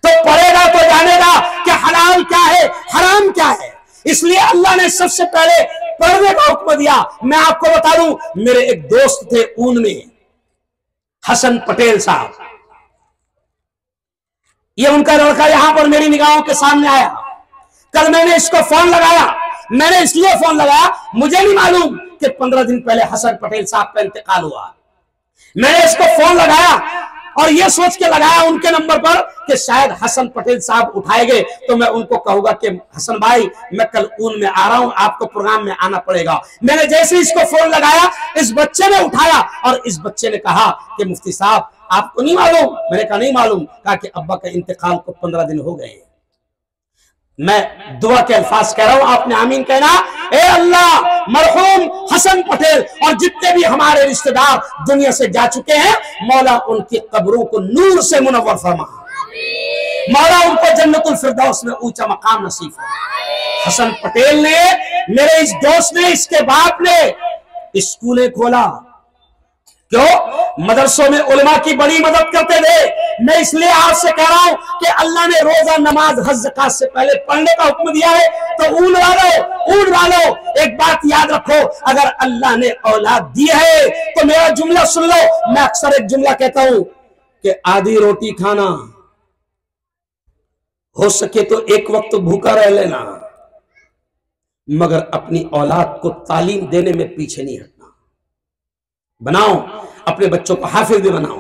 तो पढ़ेगा तो जानेगा कि हलाल क्या है, हराम क्या है। इसलिए अल्लाह ने सबसे पहले पढ़ने का हुक्म दिया। मैं आपको बता दूं, मेरे एक दोस्त थे ऊन में, हसन पटेल साहब, ये उनका लड़का यहां पर मेरी निगाहों के सामने आया। कल मैंने इसको फोन लगाया, मैंने इसलिए फोन लगाया, मुझे नहीं मालूम कि 15 दिन पहले हसन पटेल साहब का इंतकाल हुआ। मैंने इसको फोन लगाया और ये सोच के लगाया उनके नंबर पर कि शायद हसन पटेल साहब उठाएंगे तो मैं उनको कहूंगा कि हसन भाई मैं कल ऊन में आ रहा हूं, आपको प्रोग्राम में आना पड़ेगा। मैंने जैसे इसको फोन लगाया, इस बच्चे ने उठाया और इस बच्चे ने कहा कि मुफ्ती साहब आपको नहीं मालूम? मैंने कहा नहीं मालूम। कहा कि अब्बा का इंतकाल को 15 दिन हो गए। मैं दुआ के अल्फाज कह रहा हूं, आपने आमीन कहना। ए अल्लाह, मरहूम हसन पटेल और जितने भी हमारे रिश्तेदार दुनिया से जा चुके हैं, मौला उनकी कब्रों को नूर से मुनव्वर फरमा, मौला उनको जन्नतुल फिरदौस में ऊंचा मकाम नसीब फरमा। हसन पटेल ने, मेरे इस दोस्त ने, इसके बाप ने स्कूलें खोला। क्यों? मदरसों में उलमा की बड़ी मदद करते थे। मैं इसलिए आपसे कह रहा हूं कि अल्लाह ने रोजा, नमाज, हज, ज़कात से पहले पढ़ने का हुक्म दिया है। तो ऊन वालों एक बात याद रखो, अगर अल्लाह ने औलाद दी है तो मेरा जुमला सुन लो। मैं अक्सर एक जुमला कहता हूं कि आधी रोटी खाना, हो सके तो एक वक्त भूखा रह लेना, मगर अपनी औलाद को तालीम देने में पीछे नहीं हटना। बनाओ, अपने बच्चों को हाफिज भी बनाओ,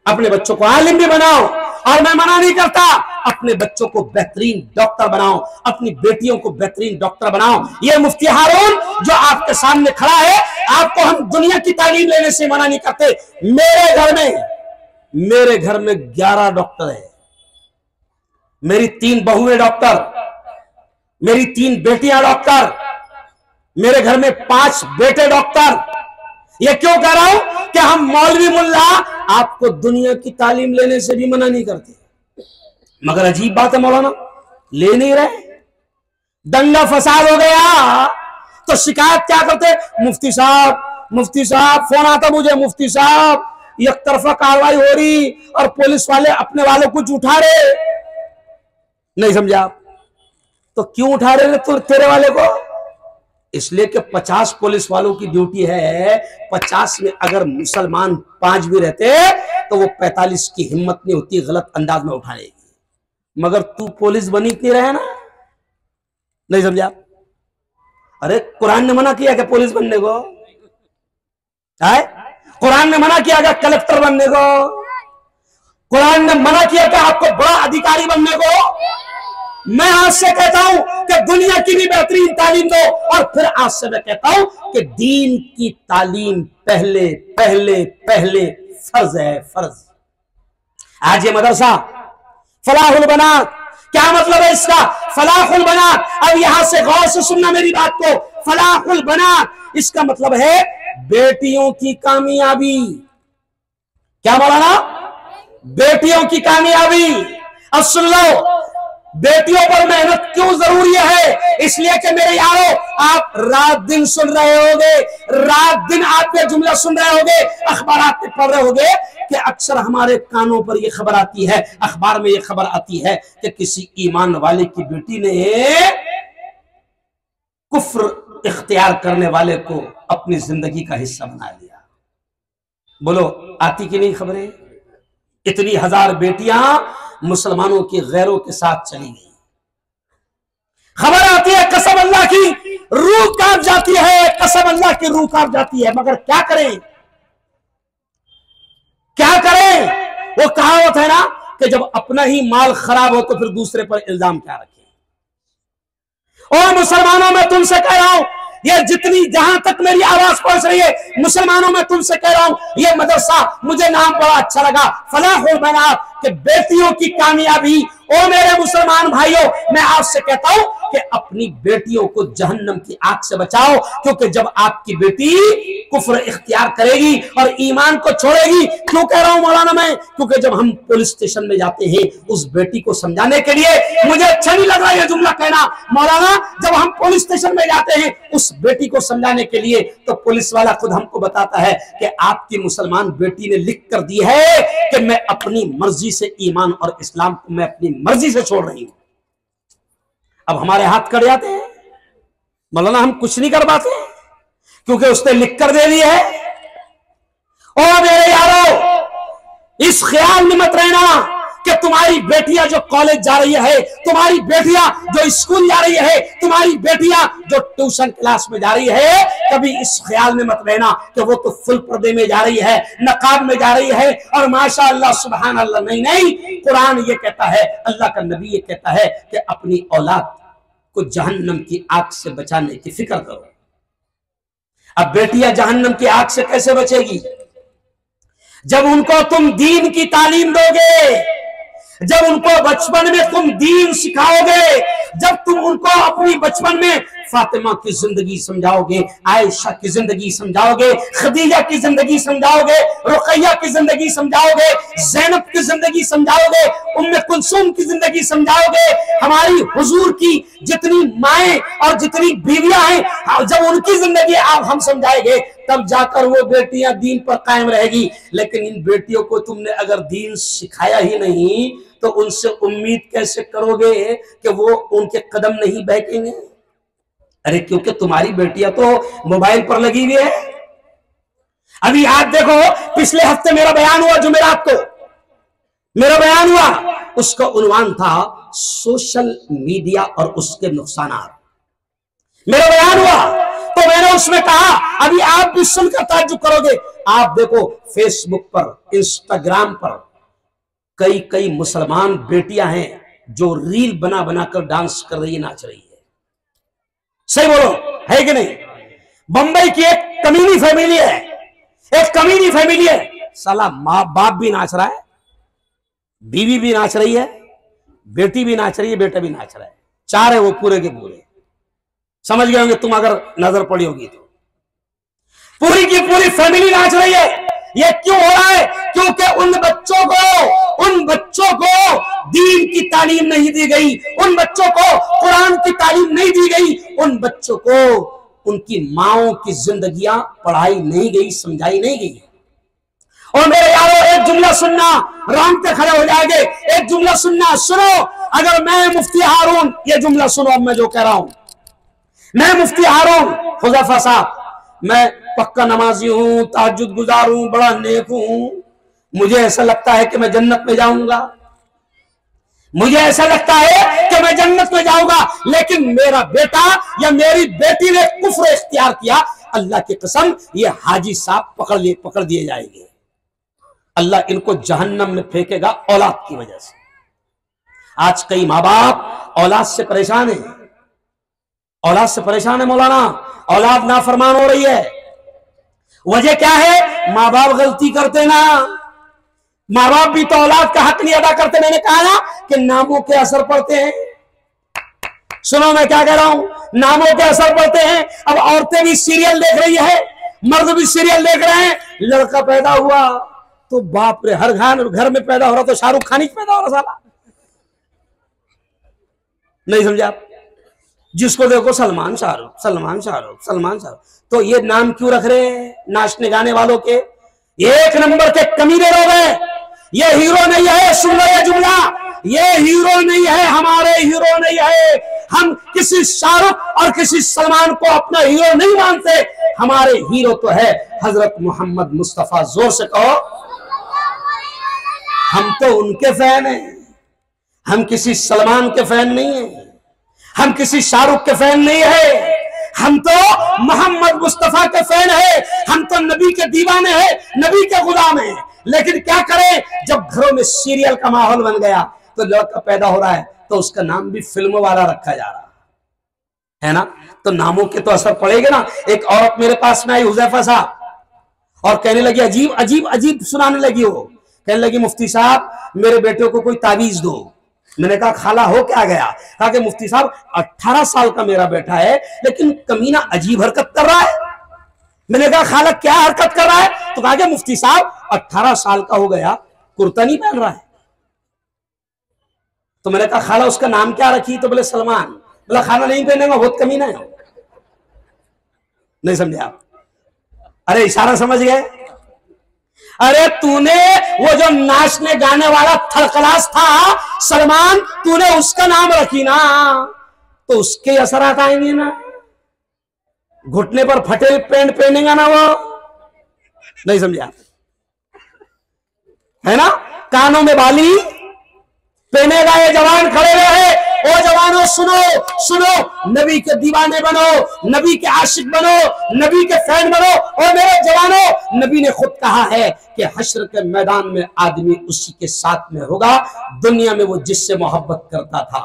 अपने बच्चों को आलिम भी बनाओ, और मैं मना नहीं करता, अपने बच्चों को बेहतरीन डॉक्टर बनाओ, अपनी बेटियों को बेहतरीन डॉक्टर बनाओ। ये मुफ्ती हारून जो आपके सामने खड़ा है, आपको हम दुनिया की तालीम लेने से मना नहीं करते। मेरे घर में 11 डॉक्टर है, मेरी 3 बहुएं डॉक्टर, मेरी 3 बेटियां डॉक्टर, मेरे घर में 5 बेटे डॉक्टर। ये क्यों कह रहा हूं कि हम मौलवी मुल्ला आपको दुनिया की तालीम लेने से भी मना नहीं करते, मगर अजीब बात है मौलाना ले नहीं रहे। दंगा फसाद हो गया तो शिकायत क्या करते? मुफ्ती साहब फोन आता मुझे, मुफ्ती साहब एक तरफा कार्रवाई हो रही और पुलिस वाले अपने वालों को उठा रहे। नहीं समझा आप? तो क्यों उठा रहे तो तेरे वाले को? इसलिए कि 50 पुलिस वालों की ड्यूटी है, 50 में अगर मुसलमान 5 भी रहते तो वो 45 की हिम्मत नहीं होती गलत अंदाज में उठा लेगी। मगर तू पुलिस बनी नहीं रहे ना। नहीं समझा? अरे कुरान ने मना किया क्या पुलिस बनने को? है? कुरान ने मना किया क्या कलेक्टर बनने को? कुरान ने मना किया क्या आपको बड़ा अधिकारी बनने को? मैं आज से कहता हूं कि दुनिया की भी बेहतरीन तालीम दो, और फिर आज से मैं कहता हूं कि दीन की तालीम पहले पहले पहले फर्ज है, फर्ज। आज ये मदरसा फलाहुल बनात, क्या मतलब है इसका? फलाहुल बनात, अब यहां से गौर से सुनना मेरी बात को। फलाहुल बनात इसका मतलब है बेटियों की कामयाबी। क्या बोला ना? बेटियों की कामयाबी। अब सुन लो, बेटियों पर मेहनत क्यों जरूरी है? इसलिए कि मेरे यारों, आप रात दिन सुन रहे होगे, रात दिन आप ये जुमला सुन रहे होगे, अखबारात में पढ़ रहे होगे कि अक्सर हमारे कानों पर यह खबर आती है, अखबार में यह खबर आती है कि किसी ईमान वाले की बेटी ने कुफ्र इख्तियार करने वाले को अपनी जिंदगी का हिस्सा बना लिया। बोलो आती कि नहीं खबरें? इतनी 1000 बेटियां मुसलमानों की गैरों के साथ चली गई। खबर आती है, कसम अल्लाह की रूह कांप जाती है, कसम अल्लाह की रूह कांप जाती है। मगर क्या करें, क्या करें? वो कहावत है ना कि जब अपना ही माल खराब हो तो फिर दूसरे पर इल्जाम क्या रखें। और मुसलमानों में तुमसे कह रहा हूं, ये जितनी जहां तक मेरी आवाज पहुंच रही है, मुसलमानों में तुमसे कह रहा हूं, ये मदरसा मुझे नाम बड़ा अच्छा लगा, फलाहुल बनात, कि बेटियों की कामयाबी। ओ मेरे मुसलमान भाइयों, मैं आपसे कहता हूं कि अपनी बेटियों को जहन्नम की आग से बचाओ, क्योंकि जब आपकी बेटी कुफ्र इख्तियार करेगी और ईमान को छोड़ेगी। क्यों कह रहा हूं मौलाना मैं? क्योंकि जब हम पुलिस स्टेशन में जाते हैं उस बेटी को समझाने के लिए, मुझे अच्छा नहीं लग रहा यह जुमला कहना मौलाना, जब हम पुलिस स्टेशन में जाते हैं उस बेटी को समझाने के लिए, तो पुलिस वाला खुद हमको बताता है कि आपकी मुसलमान बेटी ने लिख कर दी है कि मैं अपनी मर्जी से ईमान और इस्लाम को मैं अपनी मर्जी से छोड़ रही हूं। अब हमारे हाथ कट जाते हैं मौलाना, हम कुछ नहीं कर पाते क्योंकि उसने लिख कर दे दी है। और मेरे यारों, इस ख्याल में मत रहना कि तुम्हारी बेटियां जो कॉलेज जा रही है, तुम्हारी बेटियां जो स्कूल जा रही है, तुम्हारी बेटियां जो ट्यूशन क्लास में जा रही है, कभी इस ख्याल में मत रहना कि वो तो फुल पर्दे में जा रही है, नकाब में जा रही है और माशाअल्लाह सुभान अल्लाह। नहीं नहीं, कुरान ये कहता है, अल्लाह का नबी ये कहता है कि अपनी औलाद को जहन्नम की आग से बचाने की फिक्र करो। अब बेटियां जहन्नम की आग से कैसे बचेगी? जब उनको तुम दीन की तालीम दोगे, जब उनको बचपन में तुम दीन सिखाओगे, जब तुम उनको अपनी बचपन में फातिमा की जिंदगी समझाओगे, आयशा की जिंदगी समझाओगे, खदीजा की जिंदगी समझाओगे, रुकैया की जिंदगी समझाओगे, ज़ैनब की जिंदगी समझाओगे, उम्मे कुलसूम की जिंदगी समझाओगे, हमारी हुजूर की जितनी माएं और जितनी बीवियां हैं, जब उनकी जिंदगी आप हम समझाएंगे, तब जाकर वो बेटियां दीन पर कायम रहेगी। लेकिन इन बेटियों को तुमने अगर दीन सिखाया ही नहीं तो उनसे उम्मीद कैसे करोगे कि वो उनके कदम नहीं बहकेंगे? अरे क्योंकि तुम्हारी बेटियां तो मोबाइल पर लगी हुई है। अभी आप देखो, पिछले हफ्ते मेरा बयान हुआ, जुमेरात को मेरा बयान हुआ, उसका उन्वान था सोशल मीडिया और उसके नुकसानात। मेरा बयान हुआ तो मैंने उसमें कहा, अभी आप भी सुनकर ताज्जुब करोगे, आप देखो फेसबुक पर, इंस्टाग्राम पर कई कई मुसलमान बेटियां हैं जो रील बना बनाकर डांस कर रही है, नाच रही है। सही बोलो, है कि नहीं? बंबई की एक कमीनी फैमिली है, एक कमीनी फैमिली है, साला माँ बाप भी नाच रहा है, बीवी भी नाच रही है, बेटी भी नाच रही है, बेटा भी नाच रहा है, चार है वो पूरे के पूरे। समझ गए होंगे तुम अगर नजर पड़ी होगी तो। पूरी की पूरी फैमिली नाच रही है। ये क्यों हो रहा है? क्योंकि उन बच्चों को दीन की तालीम नहीं दी गई, उन बच्चों को कुरान की तालीम नहीं दी गई, उन बच्चों को उनकी माओं की जिंदगियां पढ़ाई नहीं गई, समझाई नहीं गई। और मेरे यारों, एक जुमला सुनना, रामते खड़े हो जाएंगे, एक जुमला सुनना, सुनो। अगर मैं मुफ्ती हारून, ये जुमला सुनो, अब मैं जो कह रहा हूं, मैं मुफ्ती हारून हुज़ैफा साहब, मैं पक्का नमाजी हूं, तहज्जुद गुजार हूं, बड़ा नेक हूं, मुझे ऐसा लगता है कि मैं जन्नत में जाऊंगा, मुझे ऐसा लगता है कि मैं जन्नत में जाऊंगा, लेकिन मेरा बेटा या मेरी बेटी ने कुफ्र इख्तियार किया, अल्लाह की कसम ये हाजी साहब पकड़ दिए जाएंगे। अल्लाह इनको जहन्नम में फेंकेगा औलाद की वजह से। आज कई माँ बाप औलाद से परेशान है, औलाद से परेशान है मौलाना, औलाद नाफरमान हो रही है। वजह क्या है? माँ बाप गलती करते ना, माँ बाप भी तो औलाद का हक नहीं अदा करते। मैंने कहा ना कि नामों के असर पड़ते हैं। सुनो मैं क्या कह रहा हूं, नामों के असर पड़ते हैं। अब औरतें भी सीरियल देख रही है, मर्द भी सीरियल देख रहे हैं। लड़का पैदा हुआ तो बाप रे, हर घर में पैदा हो रहा तो शाहरुख खान ही पैदा हो रहा साला। नहीं समझे आप? जिसको देखो सलमान शाहरुख, सलमान शाहरुख, सलमान शाहरुख। तो ये नाम क्यों रख रहे हैं नाचने गाने वालों के? एक नंबर के कमीने लोग हैं। ये हीरो नहीं है, सुन लो ये जुमला, ये हीरो नहीं है, हमारे हीरो नहीं है। हम किसी शाहरुख और किसी सलमान को अपना हीरो नहीं मानते। हमारे हीरो तो है हजरत मोहम्मद मुस्तफा। जोर से कहो, हम तो उनके फैन हैं, हम किसी सलमान के फैन नहीं है, हम किसी शाहरुख के फैन नहीं है, हम तो मोहम्मद मुस्तफा के फैन है, हम तो नबी के दीवाने हैं, नबी के गुलाम हैं। लेकिन क्या करें, जब घरों में सीरियल का माहौल बन गया तो लड़का पैदा हो रहा है तो उसका नाम भी फिल्म वाला रखा जा रहा है ना। तो नामों के तो असर पड़ेगा ना। एक औरत मेरे पास में आई, हुज़ैफा साहब, और कहने लगी, अजीब अजीब अजीब सुनाने लगी। वो कहने लगी, मुफ्ती साहब मेरे बेटे को कोई तावीज दो। मैंने कहा खाला हो क्या गया? कहा कि मुफ्ती साहब 18 साल का मेरा बेटा है लेकिन कमीना अजीब हरकत कर रहा है। मैंने कहा खाला क्या हरकत कर रहा है? तो कहा कि मुफ्ती साहब 18 साल का हो गया, कुर्ता नहीं पहन रहा है। तो मैंने कहा खाला उसका नाम क्या रखी? तो बोले सलमान। बोला खाला नहीं पहनेगा, बहुत कमीना है। नहीं समझे आप? अरे इशारा समझ गए? अरे तूने वो जो नाचने गाने वाला थर्ड क्लास था सलमान, तूने उसका नाम रखी ना, तो उसके असरात आएंगे ना। घुटने पर फटे पैंट पहनेगा ना वो। नहीं समझा? है ना? कानों में बाली, पहनेगा ये जवान खड़े रहे। ओ जवानों सुनो सुनो, नबी के दीवाने बनो, नबी के आशिक बनो, नबी के फैन बनो। और मेरे जवानों, नबी ने खुद कहा है कि हश्र के मैदान में आदमी उसी के साथ में होगा दुनिया में वो जिससे मोहब्बत करता था।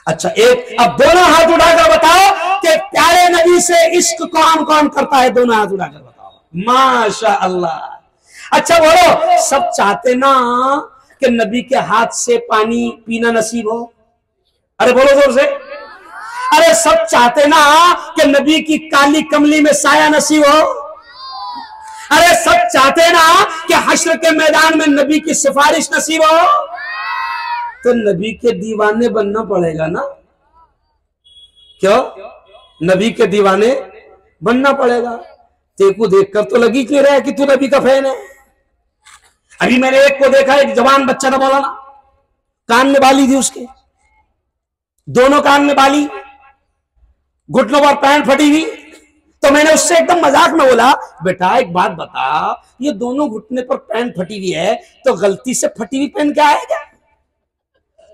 अच्छा, एक अब दोनों हाथ उठाकर बताओ कि प्यारे नबी से इश्क कौन कौन करता है? दोनों हाथ उठाकर बताओ। माशा अल्लाह। अच्छा बोलो, सब चाहते ना कि नबी के हाथ से पानी पीना नसीब हो? अरे बोलो जोर से। अरे सब चाहते ना कि नबी की काली कमली में साया नसीब हो? अरे सब चाहते ना कि हश्र के मैदान में नबी की सिफारिश नसीब हो? तो नबी के दीवाने बनना पड़ेगा ना। क्यों? नबी के दीवाने बनना पड़ेगा। तेको देखकर तो लगी क्यों रहा है कि तू नबी का फैन है? अभी मैंने एक को देखा, एक जवान बच्चा था मौलाना, कान में बाली थी उसके, दोनों कान में बाली, घुटनों पर पैंट फटी हुई। तो मैंने उससे एकदम मजाक में बोला, बेटा एक बात बता, ये दोनों घुटने पर पैंट फटी हुई है तो गलती से फटी हुई पहन के आया क्या?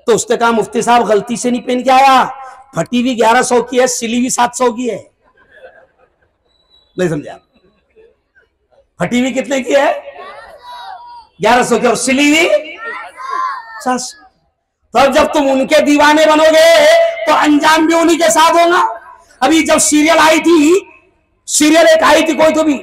तो उसने कहा, मुफ्ती साहब गलती से नहीं पहन के आया, फटी हुई 1100 की है, सिली हुई 700 की है। नहीं समझा? फटी हुई कितने की है? 1100 की, और सिली हुई 700। तो अब जब तुम उनके दीवाने बनोगे तो अंजाम भी उन्हीं के साथ होगा। अभी जब सीरियल आई थी, सीरियल एक आई थी कोई तो भी,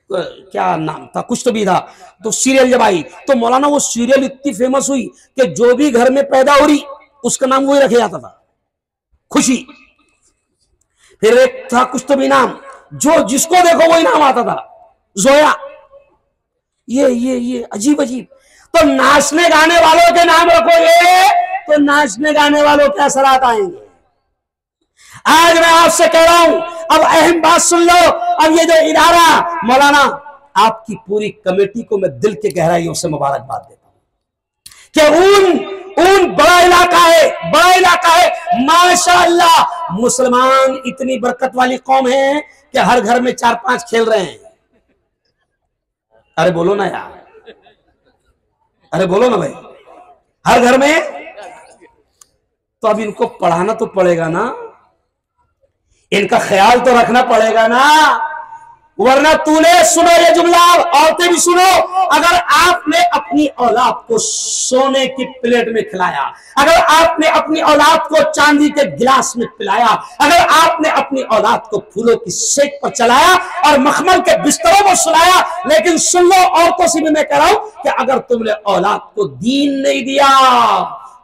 क्या नाम था, कुछ तो भी था, तो सीरियल जब आई तो मौलाना वो सीरियल इतनी फेमस हुई कि जो भी घर में पैदा हो रही उसका नाम वही रखा जाता था, खुशी। फिर एक था कुछ तो भी नाम, जो जिसको देखो वही नाम आता था, जोया। ये अजीब अजीब। तो नाचने गाने वालों के नाम रखोगे तो नाचने गाने वालों के असरात आएंगे। आज मैं आपसे कह रहा हूं, अब अहम बात सुन लो। अब ये जो इदारा, मौलाना आपकी पूरी कमेटी को मैं दिल के गहराइयों से मुबारकबाद देता हूं कि ऊन बड़ा इलाका है, बड़ा इलाका है। माशाअल्लाह मुसलमान इतनी बरकत वाली कौम है कि हर घर में 4-5 खेल रहे हैं। अरे बोलो ना यार, अरे बोलो ना भाई, हर घर में। तो अब इनको पढ़ाना तो पड़ेगा ना, इनका ख्याल तो रखना पड़ेगा ना, वरना तूने, सुनो ये जुमला, औरतें भी सुनो, अगर आपने अपनी औलाद को सोने की प्लेट में खिलाया, अगर आपने अपनी औलाद को चांदी के गिलास में पिलाया, अगर आपने अपनी औलाद को फूलों की सेक पर चलाया और मखमल के बिस्तरों पर सुलाया, लेकिन सुन लो औरतों से भी मैं कह रहा हूं कि अगर तुमने औलाद को दीन नहीं दिया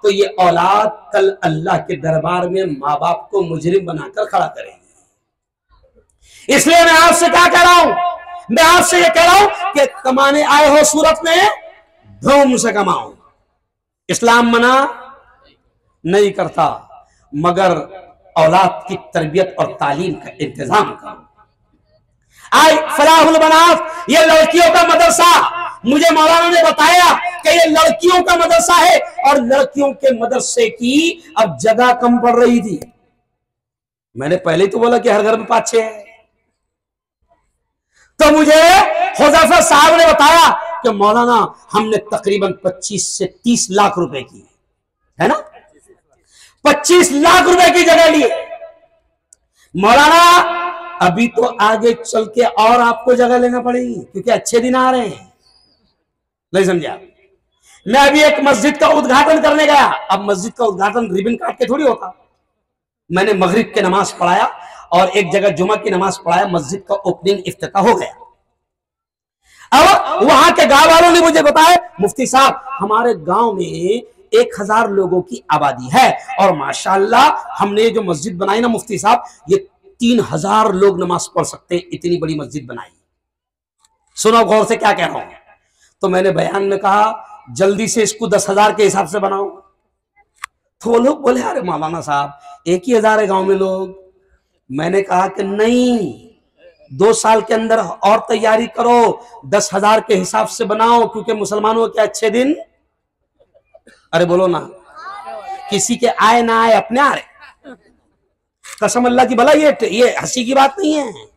तो ये औलाद कल अल्लाह के दरबार में माँ बाप को मुजरिम बनाकर खड़ा करेगी। इसलिए मैं आपसे क्या कह रहा हूं, मैं आपसे ये कह रहा हूं कि कमाने आए हो सूरत में, धूम से कमाओ। इस्लाम मना नहीं करता, मगर औलाद की तरबियत और तालीम का इंतजाम करो। आज फलाहुल बनात, ये लड़कियों का मदरसा, मुझे मौलाना ने बताया कि ये लड़कियों का मदरसा है, और लड़कियों के मदरसे की अब जगह कम पड़ रही थी। मैंने पहले ही तो बोला कि हर घर में 5-6 है। तो मुझे हुज़ैफा साहब ने बताया कि मौलाना हमने तकरीबन 25 से 30 लाख रुपए की, है ना, 25 लाख रुपए की जगह ली। मौलाना अभी तो आगे चल के और आपको जगह लेना पड़ेगी, क्योंकि अच्छे दिन आ रहे हैं। नहीं समझा? मैं अभी एक मस्जिद का उद्घाटन करने गया। अब मस्जिद का उद्घाटन रिबन काट के थोड़ी होता। मैंने मगरिब की नमाज पढ़ाया और एक जगह जुमा की नमाज पढ़ाया, मस्जिद का ओपनिंग इफ्तिताह हो गया। अब वहां के गांव वालों ने मुझे बताया, मुफ्ती साहब हमारे गांव में 1000 लोगों की आबादी है, और माशाअल्लाह हमने जो मस्जिद बनाई ना मुफ्ती साहब, ये 3000 लोग नमाज पढ़ सकते हैं, इतनी बड़ी मस्जिद बनाई। सुनो गौर से क्या कह रहा हूं। तो मैंने बयान में कहा जल्दी से इसको 10,000 के हिसाब से बनाओ। तो वो लोग बोले अरे मौलाना साहब 1 ही 1000 है गांव में लोग। मैंने कहा कि नहीं, 2 साल के अंदर और तैयारी करो, 10,000 के हिसाब से बनाओ, क्योंकि मुसलमानों के अच्छे दिन, अरे बोलो ना, किसी के आए ना आए अपने आ रहे। कसम अल्लाह की, भला ये हंसी की बात नहीं है।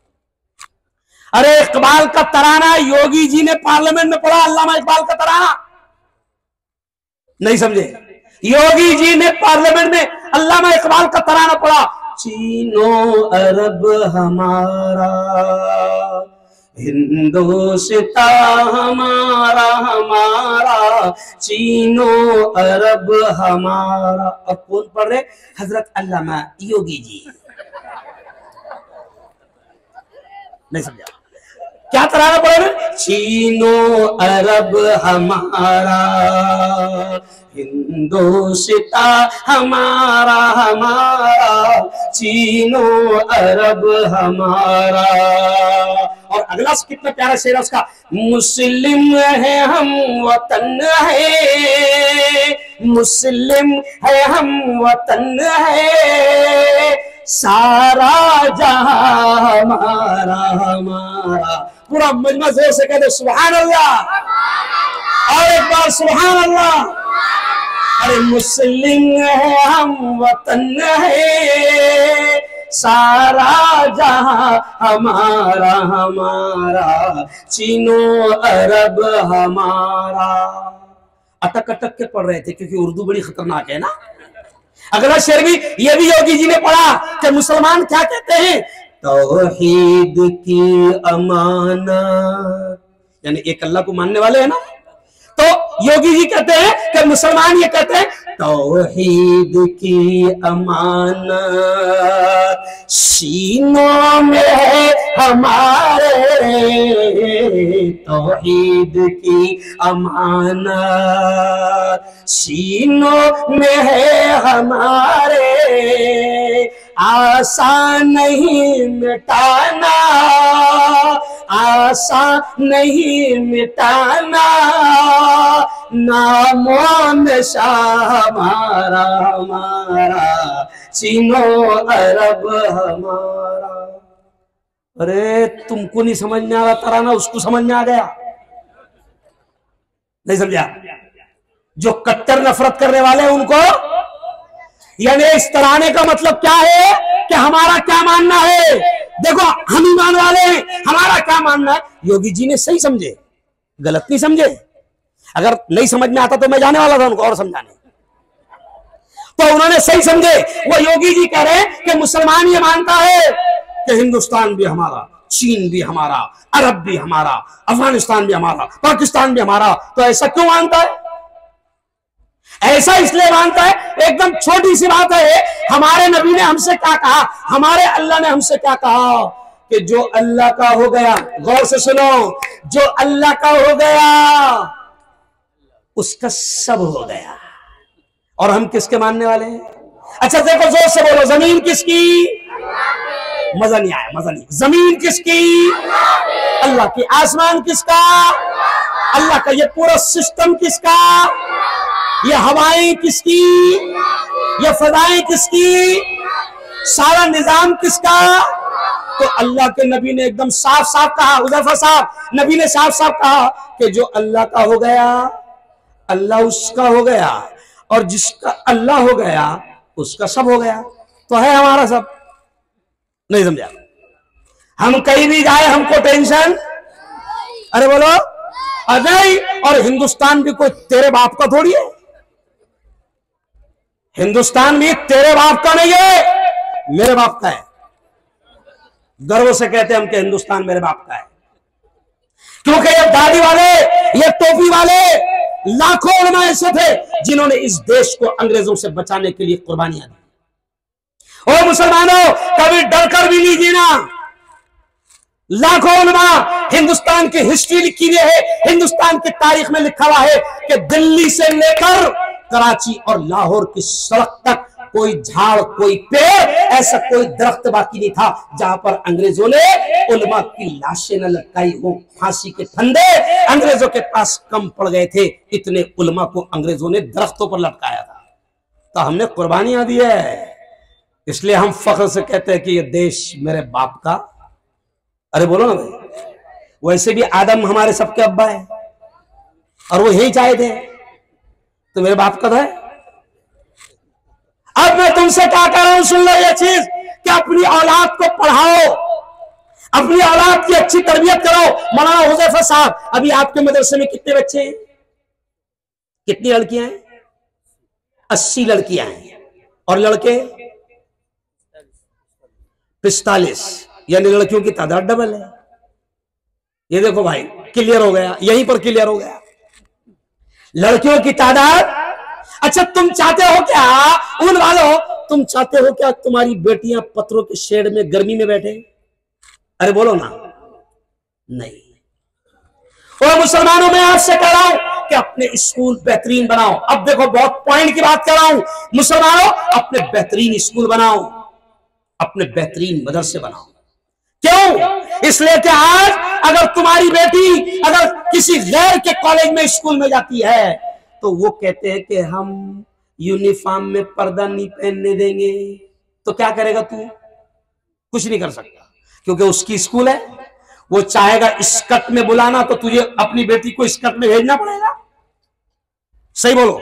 अरे इकबाल का तराना योगी जी ने पार्लियामेंट में पढ़ा, अल्लामा इकबाल का तराना, नहीं समझे? योगी जी ने पार्लियामेंट में अल्लामा इकबाल का तराना पढ़ा, चीनो अरब हमारा, हिंदुस्ता हमारा हमारा, चीनो अरब हमारा। और कौन पढ़ रहे? हजरत अल्लामा योगी जी। नहीं समझा? क्या तराना पढ़े? चीनो अरब हमारा, हिंदुस्ता हमारा हमारा, चीनो अरब हमारा। और अगला कितना प्यारा शेर है उसका, मुस्लिम है हम वतन है, मुस्लिम है हम वतन है, सारा जहां हमारा हमारा। पूरा मजमा जोर से कहते सुभान अल्लाह, और एक बार सुभान अल्लाह। अरे मुस्लिम है हम वतन है, सारा जहां हमारा हमारा, चीनो अरब हमारा। अटक अटक के पढ़ रहे थे क्योंकि उर्दू बड़ी खतरनाक है ना। अगला शेर भी ये भी योगी जी ने पढ़ा कि मुसलमान क्या कहते हैं, तौहीद की अमानत, यानी एक अल्लाह को मानने वाले हैं ना। तो योगी जी कहते हैं कि मुसलमान ये कहते हैं तौहीद की अमानत सीनों में है हमारे, तौहीद की अमानत सीनों में है हमारे, आसान नहीं मिटाना, आसान नहीं मिटाना, नामों में शाह हमारा हमारा, चीनो अरब हमारा। अरे तुमको नहीं समझ में आ रहा तराना, उसको समझ में आ गया। नहीं समझा? जो कट्टर नफरत करने वाले हैं उनको, यानी इस तराने का मतलब क्या है कि हमारा क्या मानना है। देखो हम ईमान वाले हैं, हमारा क्या मानना है। योगी जी ने सही समझे, गलत नहीं समझे। अगर नहीं समझ में आता तो मैं जाने वाला था उनको और समझाने, तो उन्होंने सही समझे। वो योगी जी कह रहे हैं कि मुसलमान ये मानता है कि हिंदुस्तान भी हमारा, चीन भी हमारा, अरब भी हमारा, अफगानिस्तान भी हमारा, पाकिस्तान भी हमारा। तो ऐसा क्यों मानता है? ऐसा इसलिए मानता है, एकदम छोटी सी बात है। हमारे नबी ने हमसे क्या कहा, हमारे अल्लाह ने हमसे क्या कहा कि जो अल्लाह का हो गया, गौर से सुनो, जो अल्लाह का हो गया उसका सब हो गया। और हम किसके मानने वाले हैं? अच्छा देखो जोर से बोलो, जमीन किसकी? मजा नहीं आया, मजा नहीं। जमीन किसकी? अल्लाह की। आसमान किसका? अल्लाह का। ये पूरा सिस्टम किसका? ये हवाएं किसकी? ये फदाएं किसकी? सारा निजाम किसका? तो अल्लाह के नबी ने एकदम साफ साफ कहा, हुज़ैफा साहब, नबी ने साफ साफ कहा कि जो अल्लाह का हो गया अल्लाह उसका हो गया, और जिसका अल्लाह हो गया उसका सब हो गया। तो है हमारा सब। नहीं समझा? हम कहीं भी जाए हमको टेंशन, अरे बोलो नहीं। और हिंदुस्तान भी कोई तेरे बाप का थोड़ी है, हिंदुस्तान भी तेरे बाप का नहीं है, मेरे बाप का है। गर्व से कहते हैं हम कि हिंदुस्तान मेरे बाप का है, क्योंकि ये दाढ़ी वाले, ये टोपी वाले लाखों उलमा ऐसे थे जिन्होंने इस देश को अंग्रेजों से बचाने के लिए कुर्बानियां दी। और मुसलमानों, कभी डरकर भी नहीं जीना। लाखों उलमा, हिंदुस्तान की हिस्ट्री लिखी हुई है, हिंदुस्तान की तारीख में लिखा हुआ है कि दिल्ली से लेकर कराची और लाहौर की सड़क तक कोई झाड़, कोई पेड़, ऐसा कोई दरख्त बाकी नहीं था जहां पर अंग्रेजों ने उलमा की लाशें न लटकाई हो। फांसी के फंदे अंग्रेजों के पास कम पड़ गए थे, इतने उलमा को अंग्रेजों ने दरख्तों पर लटकाया था। तो हमने कुर्बानियां दी है, इसलिए हम फख्र से कहते हैं कि ये देश मेरे बाप का। अरे बोलो ना भाई, वैसे भी आदम हमारे सबके अब्बा है और वो यही चाहे थे, तो मेरे बाप का था। अब मैं तुमसे क्या कह रहा हूं, सुन लो ये चीज कि अपनी औलाद को पढ़ाओ, अपनी औलाद की अच्छी तरबियत करो। मौलाना हुज़ैफा साहब, अभी आपके मदरसे में कितने बच्चे हैं, कितनी लड़कियां हैं? 80 लड़कियां हैं और लड़के 45, यानी लड़कियों की तादाद डबल है। ये देखो भाई, क्लियर हो गया, यहीं पर क्लियर हो गया, लड़कियों की तादाद। अच्छा, तुम चाहते हो क्या, उन वालों, तुम चाहते हो क्या तुम्हारी बेटियां पत्थरों के शेड में गर्मी में बैठे? अरे बोलो ना, नहीं। और मुसलमानों, मैं आपसे कह रहा हूं कि अपने स्कूल बेहतरीन बनाओ। अब देखो, बहुत पॉइंट की बात कर रहा हूं। मुसलमानों, अपने बेहतरीन स्कूल बनाओ, अपने बेहतरीन मदरसे बनाओ। क्यों? इसलिए कि आज अगर तुम्हारी बेटी अगर किसी गैर के कॉलेज में, स्कूल में जाती है, तो वो कहते हैं कि हम यूनिफॉर्म में पर्दा नहीं पहनने देंगे, तो क्या करेगा तू? कुछ नहीं कर सकता, क्योंकि उसकी स्कूल है। वो चाहेगा स्कर्ट में बुलाना, तो तुझे अपनी बेटी को स्कर्ट में भेजना पड़ेगा। सही बोलो।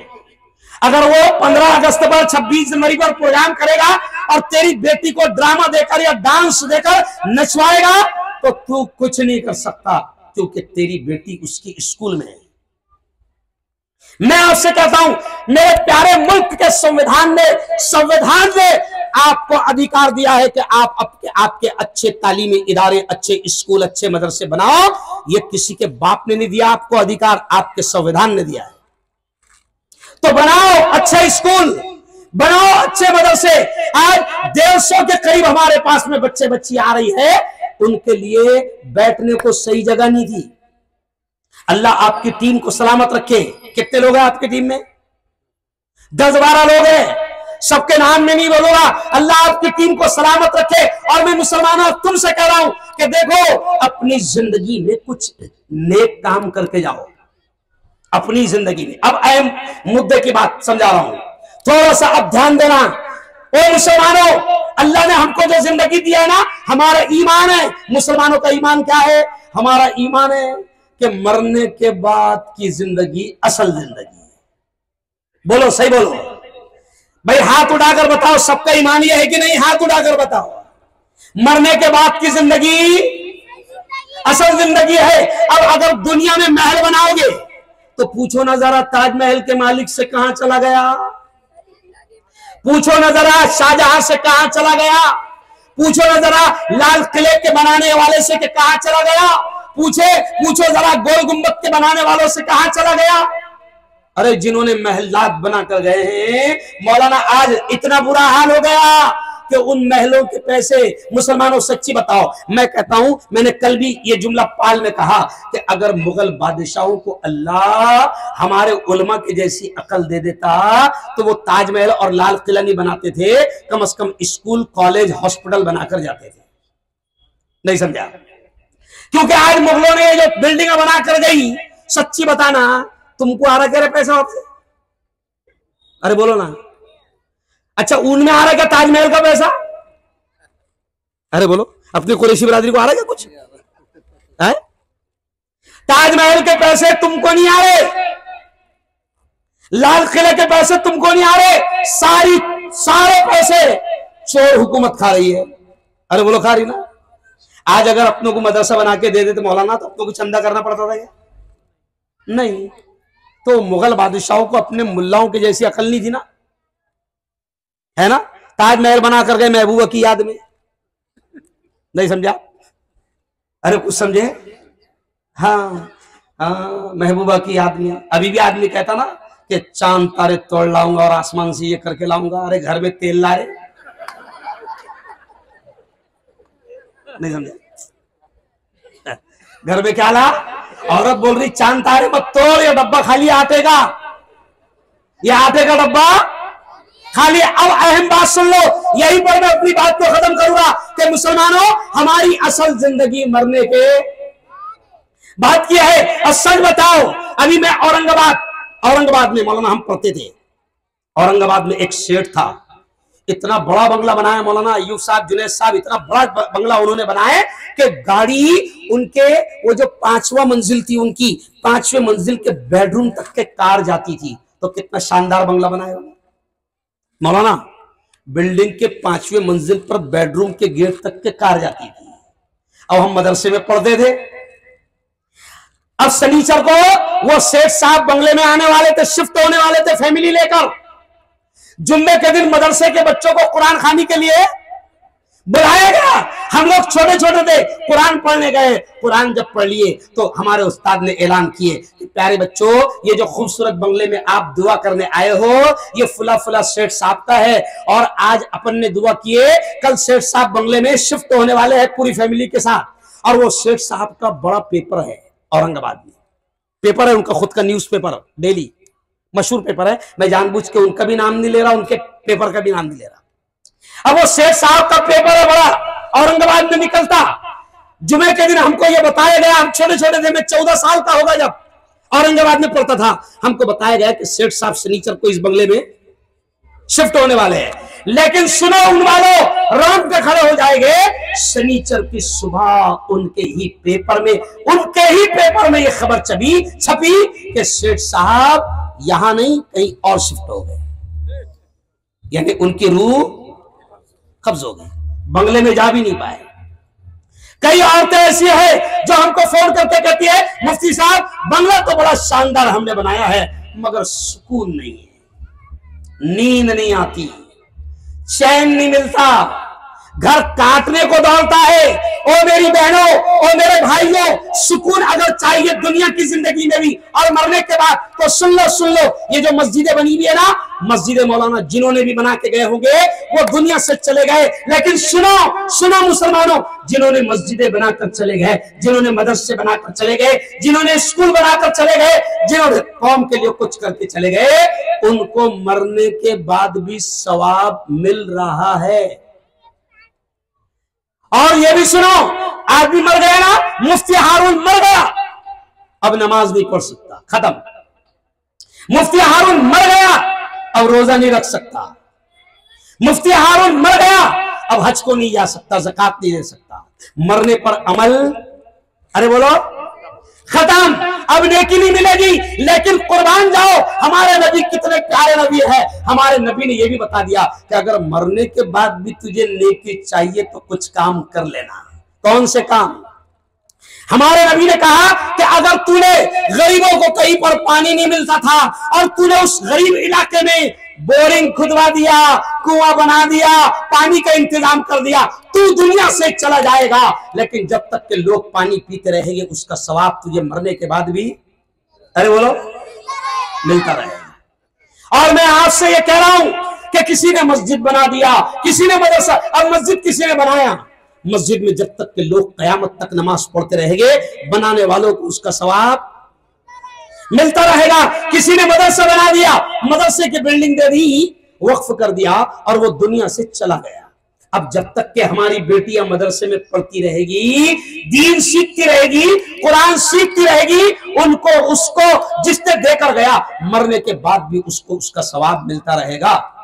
अगर वो 15 अगस्त पर, 26 जनवरी पर प्रोग्राम करेगा और तेरी बेटी को ड्रामा देकर या डांस देकर नचवाएगा, तो तू कुछ नहीं कर सकता, क्योंकि तेरी बेटी उसकी स्कूल में है। मैं आपसे कहता हूं, मेरे प्यारे मुल्क के संविधान ने आपको अधिकार दिया है कि आप आपके अच्छे तालीमी इदारे, अच्छे स्कूल, अच्छे मदरसे बनाओ। ये किसी के बाप ने नहीं दिया आपको अधिकार, आपके संविधान ने दिया है। तो बनाओ अच्छे स्कूल, बनाओ अच्छे मदरसे। आज 150 के करीब हमारे पास में बच्चे बच्ची आ रही है, उनके लिए बैठने को सही जगह नहीं थी। अल्लाह आपकी टीम को सलामत रखे। कितने लोग हैं आपकी टीम में? 10-12 लोग हैं, सबके नाम में नहीं बोलूंगा। अल्लाह आपकी टीम को सलामत रखे। और मैं मुसलमानों तुमसे कह रहा हूं कि देखो, अपनी जिंदगी में कुछ नेक काम करके जाओ, अपनी जिंदगी में। अब अहम मुद्दे की बात समझा रहा हूं, थोड़ा सा अब ध्यान देना। ओ मुसलमानों, अल्लाह ने हमको जो जिंदगी दिया है ना, हमारा ईमान है। मुसलमानों का ईमान क्या है? हमारा ईमान है कि मरने के बाद की जिंदगी असल जिंदगी है। बोलो, सही बोलो भाई, हाथ उठाकर बताओ, सबका ईमान ये है कि नहीं? हाथ उठाकर बताओ, मरने के बाद की जिंदगी असल जिंदगी है। अब अगर दुनिया में महल बनाओगे, तो पूछो ना जरा ताजमहल के मालिक से कहां चला गया, पूछो ना जरा शाहजहां से कहां चला गया, पूछो ना जरा लाल किले के बनाने वाले से कि कहां चला गया, पूछो जरा गोल गुंबद के बनाने वालों से कहां चला गया। अरे जिन्होंने महलात बनाकर गए हैं, मौलाना, आज इतना बुरा हाल हो गया कि उन महलों के पैसे, मुसलमानों सच्ची बताओ, मैं कहता हूं, मैंने कल भी ये जुमला पाल में कहा कि अगर मुगल बादशाहों को अल्लाह हमारे उलमा की जैसी अकल दे देता, तो वो ताजमहल और लाल किला नहीं बनाते थे, कम से कम स्कूल, कॉलेज, हॉस्पिटल बनाकर जाते थे। नहीं समझा? क्योंकि आज मुगलों ने जो बिल्डिंग बनाकर गई, सच्ची बताना, तुमको आ रहा क्या पैसा आपसे? अरे बोलो ना। अच्छा, उनमें आ रहा क्या ताजमहल का पैसा? अरे बोलो, अपनी कुरैशी बिरादरी को आ रहा क्या कुछ है? ताजमहल के पैसे तुमको नहीं आ रहे, लाल किले के पैसे तुमको नहीं आ रहे, सारे पैसे चोर हुकूमत खा रही है। अरे बोलो, खा रही ना। आज अगर अपनों को मदरसा बना के दे देते मौलाना, तो अपनों को चंदा करना पड़ता था क्या? नहीं। तो मुगल बादशाहों को अपने मुल्लाओं की जैसी अकल नहीं थी ना, है ना? ताजमहल बना कर गए महबूबा की याद में। नहीं समझा? अरे कुछ समझे? हाँ, महबूबा की याद में। अभी भी आदमी कहता ना कि चांद तारे तोड़ लाऊंगा और आसमान से ये करके लाऊंगा। अरे घर में तेल ला रहे। नहीं समझे? घर में क्या ला? औरत बोल रही चांद तारे मत तोड़, ये डब्बा खाली आटे का, ये आटे का डब्बा खाली। अब अहम बात सुन लो, यहीं पर मैं अपनी बात को खत्म करूंगा कि मुसलमानों, हमारी असल जिंदगी मरने के बात किया है। और सच बताओ, अभी मैं औरंगाबाद में मौलाना, हम पढ़ते थे, औरंगाबाद में एक सेठ था, इतना बड़ा बंगला बनाया मौलाना अय्यूब साहब, जुनैद साहब, इतना बड़ा बंगला उन्होंने बनाया कि गाड़ी उनके, वो जो 5वां मंजिल थी उनकी, 5वें मंजिल के बेडरूम तक के कार जाती थी। तो कितना शानदार बंगला बनाया मौलाना, बिल्डिंग के 5वें मंजिल पर बेडरूम के गेट तक के कार जाती थी। अब हम मदरसे में पढ़ते थे। अब शनिचर को वो सेठ साहब बंगले में आने वाले थे, शिफ्ट होने वाले थे फैमिली लेकर। जुम्मे के दिन मदरसे के बच्चों को कुरान खानी के लिए बुलाया गया। हम लोग छोटे छोटे थे, कुरान पढ़ने गए। कुरान जब पढ़ लिए तो हमारे उस्ताद ने ऐलान किए कि प्यारे बच्चों, ये जो खूबसूरत बंगले में आप दुआ करने आए हो, ये फुला फुला सेठ साहब का है, और आज अपन ने दुआ किए, कल सेठ साहब बंगले में शिफ्ट होने वाले हैं पूरी फैमिली के साथ। और वो सेठ साहब का बड़ा पेपर है औरंगाबाद में, पेपर है उनका खुद का, न्यूज पेपर, डेली मशहूर पेपर है। मैं जानबूझ के उनका भी नाम नहीं ले रहा, उनके पेपर का भी नाम नहीं ले रहा। अब वो सेठ साहब का पेपर है बड़ा, औरंगाबाद में निकलता। जुमे के दिन हमको ये बताया गया, हम छोटे छोटे थे, मैं 14 साल का होगा जब औरंगाबाद में पढ़ता था, हमको बताया गया कि सेठ साहब शनिचर को इस बंगले में शिफ्ट होने वाले हैं। लेकिन सुनो उन वालों, राम पे खड़े हो जाएंगे, शनिचर की सुबह उनके ही पेपर में ये खबर छपी कि सेठ साहब यहां नहीं कहीं और शिफ्ट हो गए, यानी उनकी रूह कब्ज हो गई, बंगले में जा भी नहीं पाए। कई औरतें ऐसी है जो हमको फोन करके कहती है, मुफ्ती साहब बंगला तो बड़ा शानदार हमने बनाया है, मगर सुकून नहीं है, नींद नहीं आती, चैन नहीं मिलता, घर काटने को दौड़ता है। ओ मेरी बहनों, ओ मेरे भाइयों, सुकून अगर चाहिए दुनिया की जिंदगी में भी और मरने के बाद, तो सुन लो, ये जो मस्जिदें बनी हुई है ना, मस्जिद मौलाना जिन्होंने भी बना के गए होंगे वो दुनिया से चले गए। लेकिन सुनो मुसलमानों, जिन्होंने मस्जिदें बनाकर चले गए, जिन्होंने मदरसे बनाकर चले गए, जिन्होंने स्कूल बनाकर चले गए, जिन्होंने कौम के लिए कुछ करके चले गए, उनको मरने के बाद भी सवाब मिल रहा है। और ये भी सुनो, आदमी मर गया ना, मुफ्ती हारून मर गया, अब नमाज नहीं पढ़ सकता, खत्म। मुफ्ती हारून मर गया, अब रोजा नहीं रख सकता। मुफ्ती हारून मर गया, अब हज को नहीं जा सकता, ज़कात नहीं दे सकता। मरने पर अमल, अरे बोलो, खत्म, अब नेकी नहीं मिलेगी। लेकिन कुर्बान जाओ, हमारे नबी कितने प्यारे नबी है, हमारे नबी ने यह भी बता दिया कि अगर मरने के बाद भी तुझे नेकी चाहिए तो कुछ काम कर लेना। कौन से काम? हमारे नबी ने कहा कि अगर तूने गरीबों को कहीं पर पानी नहीं मिलता था और तूने उस गरीब इलाके में बोरिंग खुदवा दिया, कुआं बना दिया, पानी का इंतजाम कर दिया, तू दुनिया से चला जाएगा, लेकिन जब तक के लोग पानी पीते रहेंगे उसका सवाब तुझे मरने के बाद भी, अरे बोलो, मिलता रहेगा। और मैं आपसे ये कह रहा हूं कि किसी ने मस्जिद बना दिया, किसी ने मदरसा, अब मस्जिद किसी ने बनाया, मस्जिद में जब तक के लोग कयामत तक नमाज पढ़ते रहेंगे, बनाने वालों को उसका सवाब मिलता रहेगा। किसी ने मदरसा बना दिया, मदरसे की बिल्डिंग दे दी, वक्फ कर दिया और वो दुनिया से चला गया। अब जब तक के हमारी बेटियां मदरसे में पढ़ती रहेगी, दीन सीखती रहेगी, कुरान सीखती रहेगी, उनको उसको जिसने देकर गया, मरने के बाद भी उसको उसका सवाब मिलता रहेगा।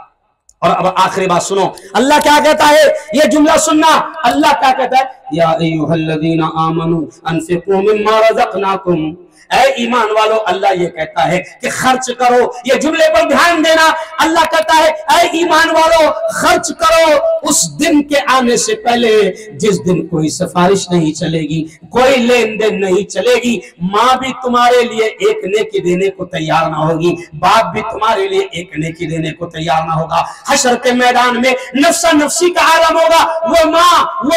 और अब आखिरी बात सुनो, अल्लाह क्या कहता है, ये जुमला सुनना, अल्लाह क्या कहता है, या अय्युहल्लज़ीना आमनू अनफिकू मिम्मा रज़क़नाकुम, ऐ ईमान वालों, अल्लाह ये कहता है कि खर्च करो। ये जुमले पर ध्यान देना, अल्लाह कहता है ऐ ईमान वालों खर्च करो उस दिन के आने से पहले जिस दिन कोई सिफारिश नहीं चलेगी, कोई लेन देन नहीं चलेगी। माँ भी तुम्हारे लिए एक नेकी देने को तैयार ना होगी, बाप भी तुम्हारे लिए एक नेकी देने को तैयार ना होगा। हशर के मैदान में नफ्सा नफ्सी का आलम होगा। वो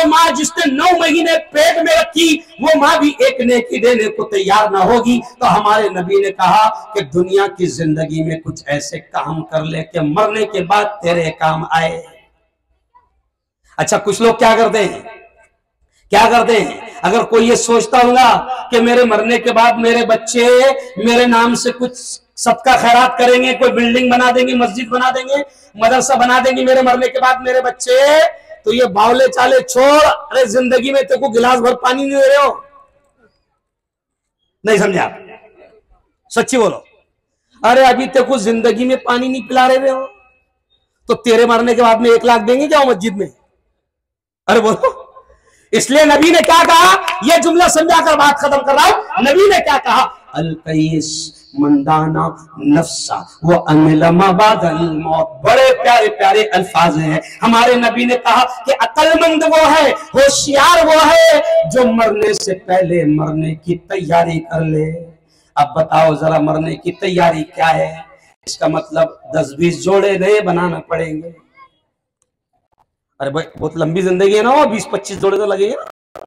माँ जिसने 9 महीने पेट में रखी, वो माँ भी एक नेकी देने को तैयार ना होगी। तो हमारे नबी ने कहा कि दुनिया की जिंदगी में कुछ ऐसे काम कर ले कि मरने के बाद तेरे काम आए। अच्छा, कुछ लोग क्या करते हैं, अगर कोई ये सोचता होगा कि मेरे मरने के बाद मेरे बच्चे मेरे नाम से कुछ सबका खैरात करेंगे, कोई बिल्डिंग बना देंगे, मस्जिद बना देंगे, मदरसा बना देंगे मेरे मरने के बाद मेरे बच्चे, तो ये बावले चाले छोड़। अरे जिंदगी में तेरे को गिलास भर पानी नहीं दे रहे हो, नहीं समझे आप? सच्ची बोलो। अरे अभी तेरे को जिंदगी में पानी नहीं पिला रहे हो, तो तेरे मरने के बाद में 1 लाख देंगे क्या मस्जिद में? अरे बोलो। इसलिए नबी ने क्या कहा, यह जुमला समझाकर बात खत्म कर रहा हूं। नबी ने क्या कहा, अल-कय्यिस मंदाना नफ्सा वो अनिलमा बादल मौत। बड़े प्यारे प्यारे अल्फाज हैं। हमारे नबी ने कहा कि अक्लमंद वो है, होशियार वो है जो मरने से पहले मरने की तैयारी कर ले। अब बताओ जरा, मरने की तैयारी क्या है? इसका मतलब 10-20 जोड़े नए बनाना पड़ेंगे। अरे भाई बहुत लंबी जिंदगी है ना, 20-25 जोड़े तो लगेंगे ना।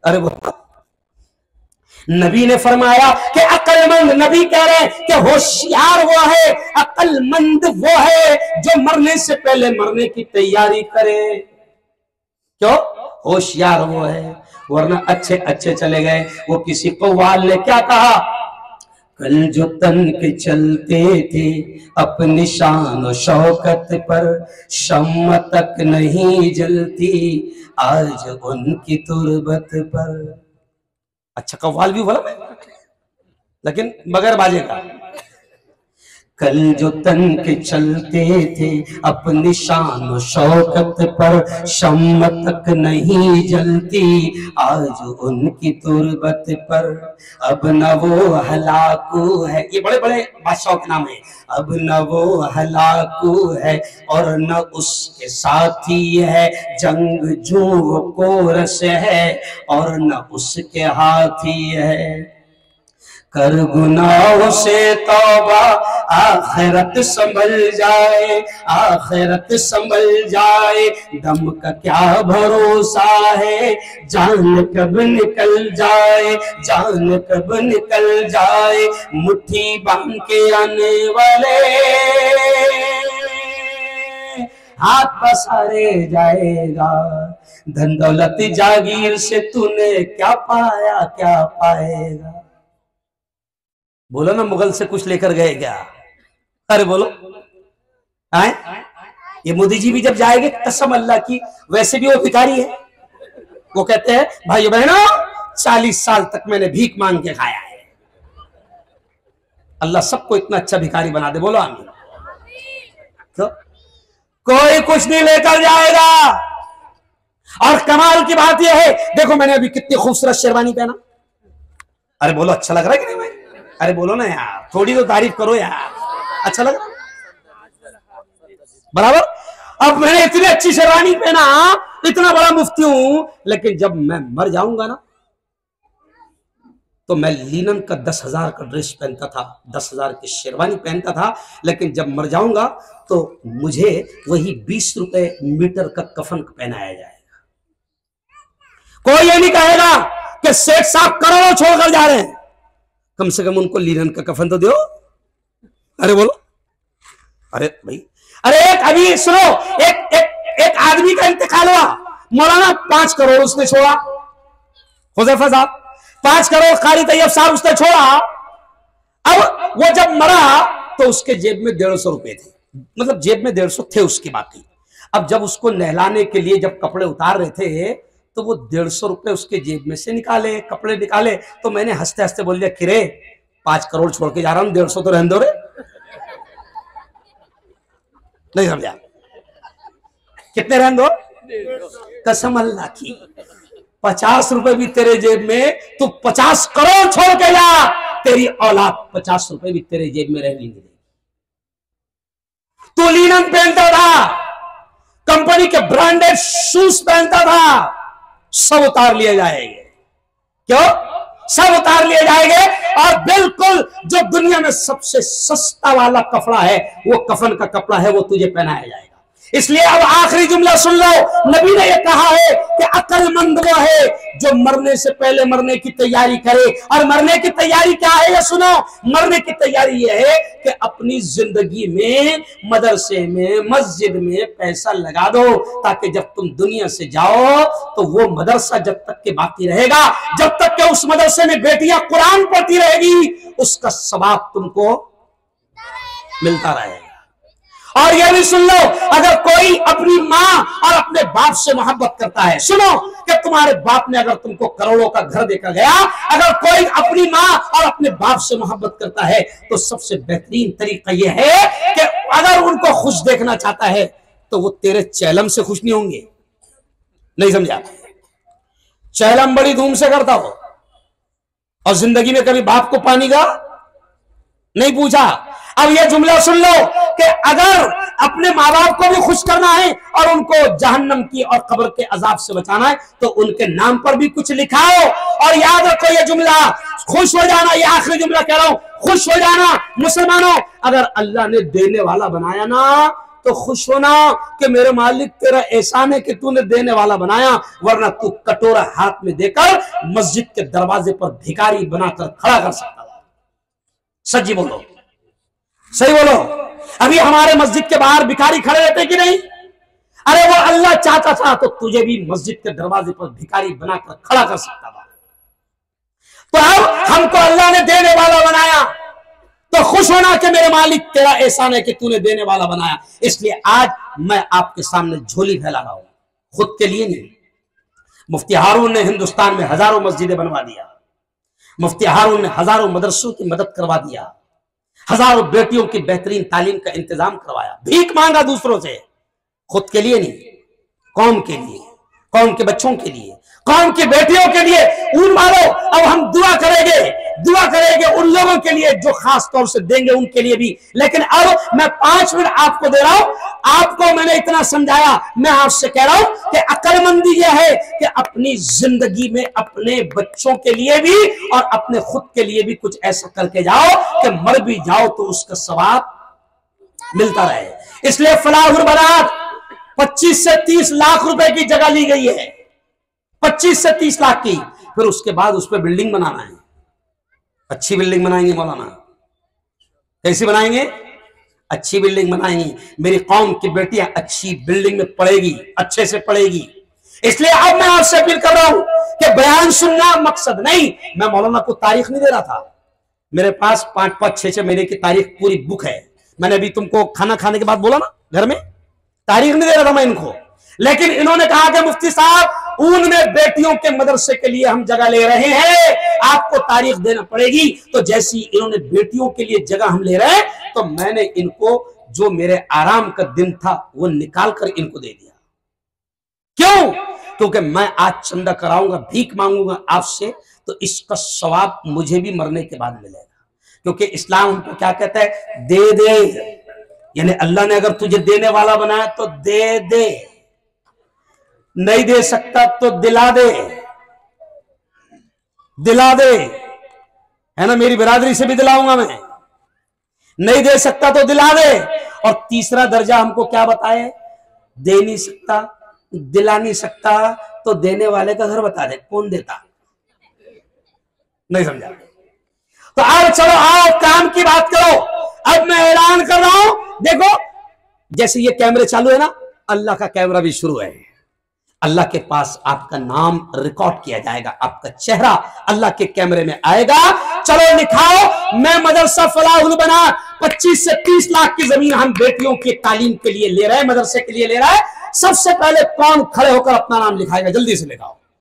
अरे वो नबी ने फरमाया कि अक्लमंद, नबी कह रहे हैं कि होशियार वो है, अक्लमंद वो है जो मरने से पहले मरने की तैयारी करे। क्यों? होशियार वो है, वरना अच्छे अच्छे चले गए। वो किसी कव्वाल ने क्या कहा, कल जो तन के चलते थे अपनी शान और शौकत पर, शम्म तक नहीं जलती आज उनकी तुरबत पर। अच्छा कव्वाल भी बोला लेकिन मगर बाजेगा। कल जो तन के चलते थे अपनी शान और शौकत पर, शम्म तक नहीं जलती आज उनकी तुरबत पर। अब न वो हलाकू है, ये बड़े बड़े बादशाहों के नाम है। अब न वो हलाकू है और न उसके साथी है, जंग जू वो कोरस है और न उसके हाथी है। कर गुनाहों से तौबा आखिरत संभल जाए, आखिरत संभल जाए। दम का क्या भरोसा है, जान कब निकल जाए, जान कब निकल जाए। मुट्ठी बांध के आने वाले हाथ पसारे जाएगा। धन दौलत जागीर से तूने क्या पाया, क्या पाएगा। बोलो ना, मुगल से कुछ लेकर गए क्या? अरे बोलो आए? ये मोदी जी भी जब जाएंगे कसम अल्लाह की, वैसे भी वो भिखारी है। वो कहते हैं भाइयों बहनों 40 साल तक मैंने भीख मांग के खाया है। अल्लाह सबको इतना अच्छा भिखारी बना दे, बोलो आमीन। तो कोई कुछ नहीं लेकर जाएगा। और कमाल की बात यह है, देखो मैंने अभी कितनी खूबसूरत शेरवानी पहना। अरे बोलो अच्छा लग रहा है कि नहीं भाई? अरे बोलो ना यार, थोड़ी तो तारीफ करो यार, अच्छा लग रहा बराबर। अब मैंने इतनी अच्छी शेरवानी पहना, इतना बड़ा मुफ्ती हूं, लेकिन जब मैं मर जाऊंगा ना तो मैं लीनन का 10,000 का ड्रेस पहनता था, 10,000 की शेरवानी पहनता था, लेकिन जब मर जाऊंगा तो मुझे वही 20 रुपए मीटर का कफन पहनाया जाएगा। कोई ये नहीं कहेगा कि सेठ साहब करोड़ों छोड़कर जा रहे हैं, कम से कम उनको लीनन का कफन तो दो। अरे बोलो, अरे भाई, अरे एक अभी सुनो, एक आदमी का इंतकाल हुआ, मौलाना 5 करोड़ उसने छोड़ा। हुज़ैफा साहब 5 करोड़ कारी तैयब साहब उसने छोड़ा। अब वो जब मरा तो उसके जेब में 150 रुपए थे, मतलब जेब में 150 थे उसके बाकी। अब जब उसको नहलाने के लिए जब कपड़े उतार रहे थे तो वो 150 रुपए उसके जेब में से निकाले, कपड़े निकाले। तो मैंने हंसते हंसते बोल दिया कि रे 5 करोड़ छोड़ के जा रहा हूं, 150 तो रहने दो रे। नहीं समझा? कितने रहने दो? कसम अल्लाह की 50 रुपए भी तेरे जेब में, तू 50 करोड़ छोड़ के जा, तेरी औलाद 50 रुपए भी तेरे जेब में रहने नहीं। तू लीनन पहनता था, कंपनी के ब्रांडेड शूज पहनता था, सब उतार लिए जाएंगे। क्यों? सब उतार लिए जाएंगे और बिल्कुल जो दुनिया में सबसे सस्ता वाला कपड़ा है, वो कफन का कपड़ा है, वो तुझे पहनाया जाएगा। इसलिए अब आखिरी जुमला सुन लो, नबी ने यह कहा है कि अक्लमंद वो है जो मरने से पहले मरने की तैयारी करे। और मरने की तैयारी क्या है ये सुनो, मरने की तैयारी यह है कि अपनी जिंदगी में मदरसे में मस्जिद में पैसा लगा दो, ताकि जब तुम दुनिया से जाओ तो वो मदरसा जब तक के बाकी रहेगा, जब तक के उस मदरसे में बेटियां कुरान पढ़ती रहेगी, उसका सवाब तुमको मिलता रहेगा। और यह भी सुन लो, अगर कोई अपनी माँ और अपने बाप से मोहब्बत करता है, सुनो कि तुम्हारे बाप ने अगर तुमको करोड़ों का घर देकर गया, अगर कोई अपनी माँ और अपने बाप से मोहब्बत करता है तो सबसे बेहतरीन तरीका यह है कि अगर उनको खुश देखना चाहता है तो वो तेरे चैलम से खुश नहीं होंगे। नहीं समझा? चैलम बड़ी धूम से करता हो और जिंदगी में कभी बाप को पानी का नहीं पूछा। अब ये जुमला सुन लो कि अगर अपने माँ बाप को भी खुश करना है और उनको जहन्नम की और कब्र के अजाब से बचाना है तो उनके नाम पर भी कुछ लिखाओ। और याद रखो ये जुमला, खुश हो जाना, ये आखिरी जुमला कह रहा हूं, खुश हो जाना मुसलमानों। अगर अल्लाह ने देने वाला बनाया ना तो खुश होना कि मेरे मालिक तेरा एहसान है कि तूने देने वाला बनाया, वरना तू कटोरा हाथ में देकर मस्जिद के दरवाजे पर भिखारी बनाकर खड़ा कर सकता था। सच्ची बोलो, सही बोलो। अभी हमारे मस्जिद के बाहर भिखारी खड़े रहते कि नहीं? अरे वो अल्लाह चाहता था तो तुझे भी मस्जिद के दरवाजे पर भिखारी बनाकर खड़ा कर सकता था। तो अब हमको अल्लाह ने देने वाला बनाया तो खुश होना कि मेरे मालिक तेरा एहसान है कि तूने देने वाला बनाया। इसलिए आज मैं आपके सामने झोली फैला रहा हूं, खुद के लिए नहीं। मुफ्ती हारून ने हिंदुस्तान में हजारों मस्जिदें बनवा दिया, मुफ्ती हारून ने हजारों मदरसों की मदद करवा दिया, हजारों बेटियों की बेहतरीन तालीम का इंतजाम करवाया, भीख मांगा दूसरों से, खुद के लिए नहीं, कौम के लिए, कौम के बच्चों के लिए, कौम की बेटियों के लिए। उन वालों अब हम दुआ करेंगे उन लोगों के लिए जो खास तौर से देंगे उनके लिए भी। लेकिन अब मैं 5 मिनट आपको दे रहा हूं, आपको मैंने इतना समझाया, मैं आपसे कह रहा हूं कि अक्लमंदी यह है कि अपनी जिंदगी में अपने बच्चों के लिए भी और अपने खुद के लिए भी कुछ ऐसा करके जाओ कि मर भी जाओ तो उसका सवाब मिलता रहे। इसलिए फलाहुल बनात 25 से 30 लाख रुपए की जगह ली गई है, 25 से 30 लाख की। फिर उसके बाद उस पर बिल्डिंग बनाना है, अच्छी बिल्डिंग बनाएंगे मौलाना। कैसी बनाएंगे? अच्छी बिल्डिंग बनाएंगी, मेरी कौम की बेटियां अच्छी बिल्डिंग में पढ़ेगी, अच्छे से पढ़ेगी। इसलिए अब मैं आपसे अपील कर रहा हूं कि बयान सुनना मकसद नहीं। मैं मौलाना को तारीख नहीं दे रहा था, मेरे पास 5-5, 6-6 महीने की तारीख पूरी बुक है। मैंने अभी तुमको खाना खाने के बाद बोला ना, घर में तारीख नहीं दे रहा था मैं इनको, लेकिन इन्होंने कहा कि मुफ्ती साहब ऊन में बेटियों के मदरसे के लिए हम जगह ले रहे हैं, आपको तारीख देना पड़ेगी। तो जैसी इन्होंने बेटियों के लिए जगह हम ले रहे हैं तो मैंने इनको जो मेरे आराम का दिन था वो निकाल कर इनको दे दिया। क्यों? क्योंकि मैं आज चंदा कराऊंगा, भीख मांगूंगा आपसे, तो इसका सवाब मुझे भी मरने के बाद मिलेगा। क्योंकि इस्लाम हमको क्या कहता है? दे दे, यानी अल्लाह ने अगर तुझे देने वाला बनाया तो दे दे, नहीं दे सकता तो दिला दे, दिला दे, है ना। मेरी बिरादरी से भी दिलाऊंगा मैं, नहीं दे सकता तो दिला दे। और तीसरा दर्जा हमको क्या बताए? दे नहीं सकता, दिला नहीं सकता तो देने वाले का घर बता दे, कौन देता? नहीं समझा? तो अब चलो आओ काम की बात करो। अब मैं ऐलान कर रहा हूं, देखो जैसे ये कैमरे चालू है ना, अल्लाह का कैमरा भी शुरू है। अल्लाह के पास आपका नाम रिकॉर्ड किया जाएगा, आपका चेहरा अल्लाह के कैमरे में आएगा। चलो लिखाओ, मैं मदरसा फलाहुल बनात 25 से 30 लाख की जमीन हम बेटियों की तालीम के लिए ले रहे हैं, मदरसे के लिए ले रहा है। सबसे पहले कौन खड़े होकर अपना नाम लिखाएगा? जल्दी से लिखाओ।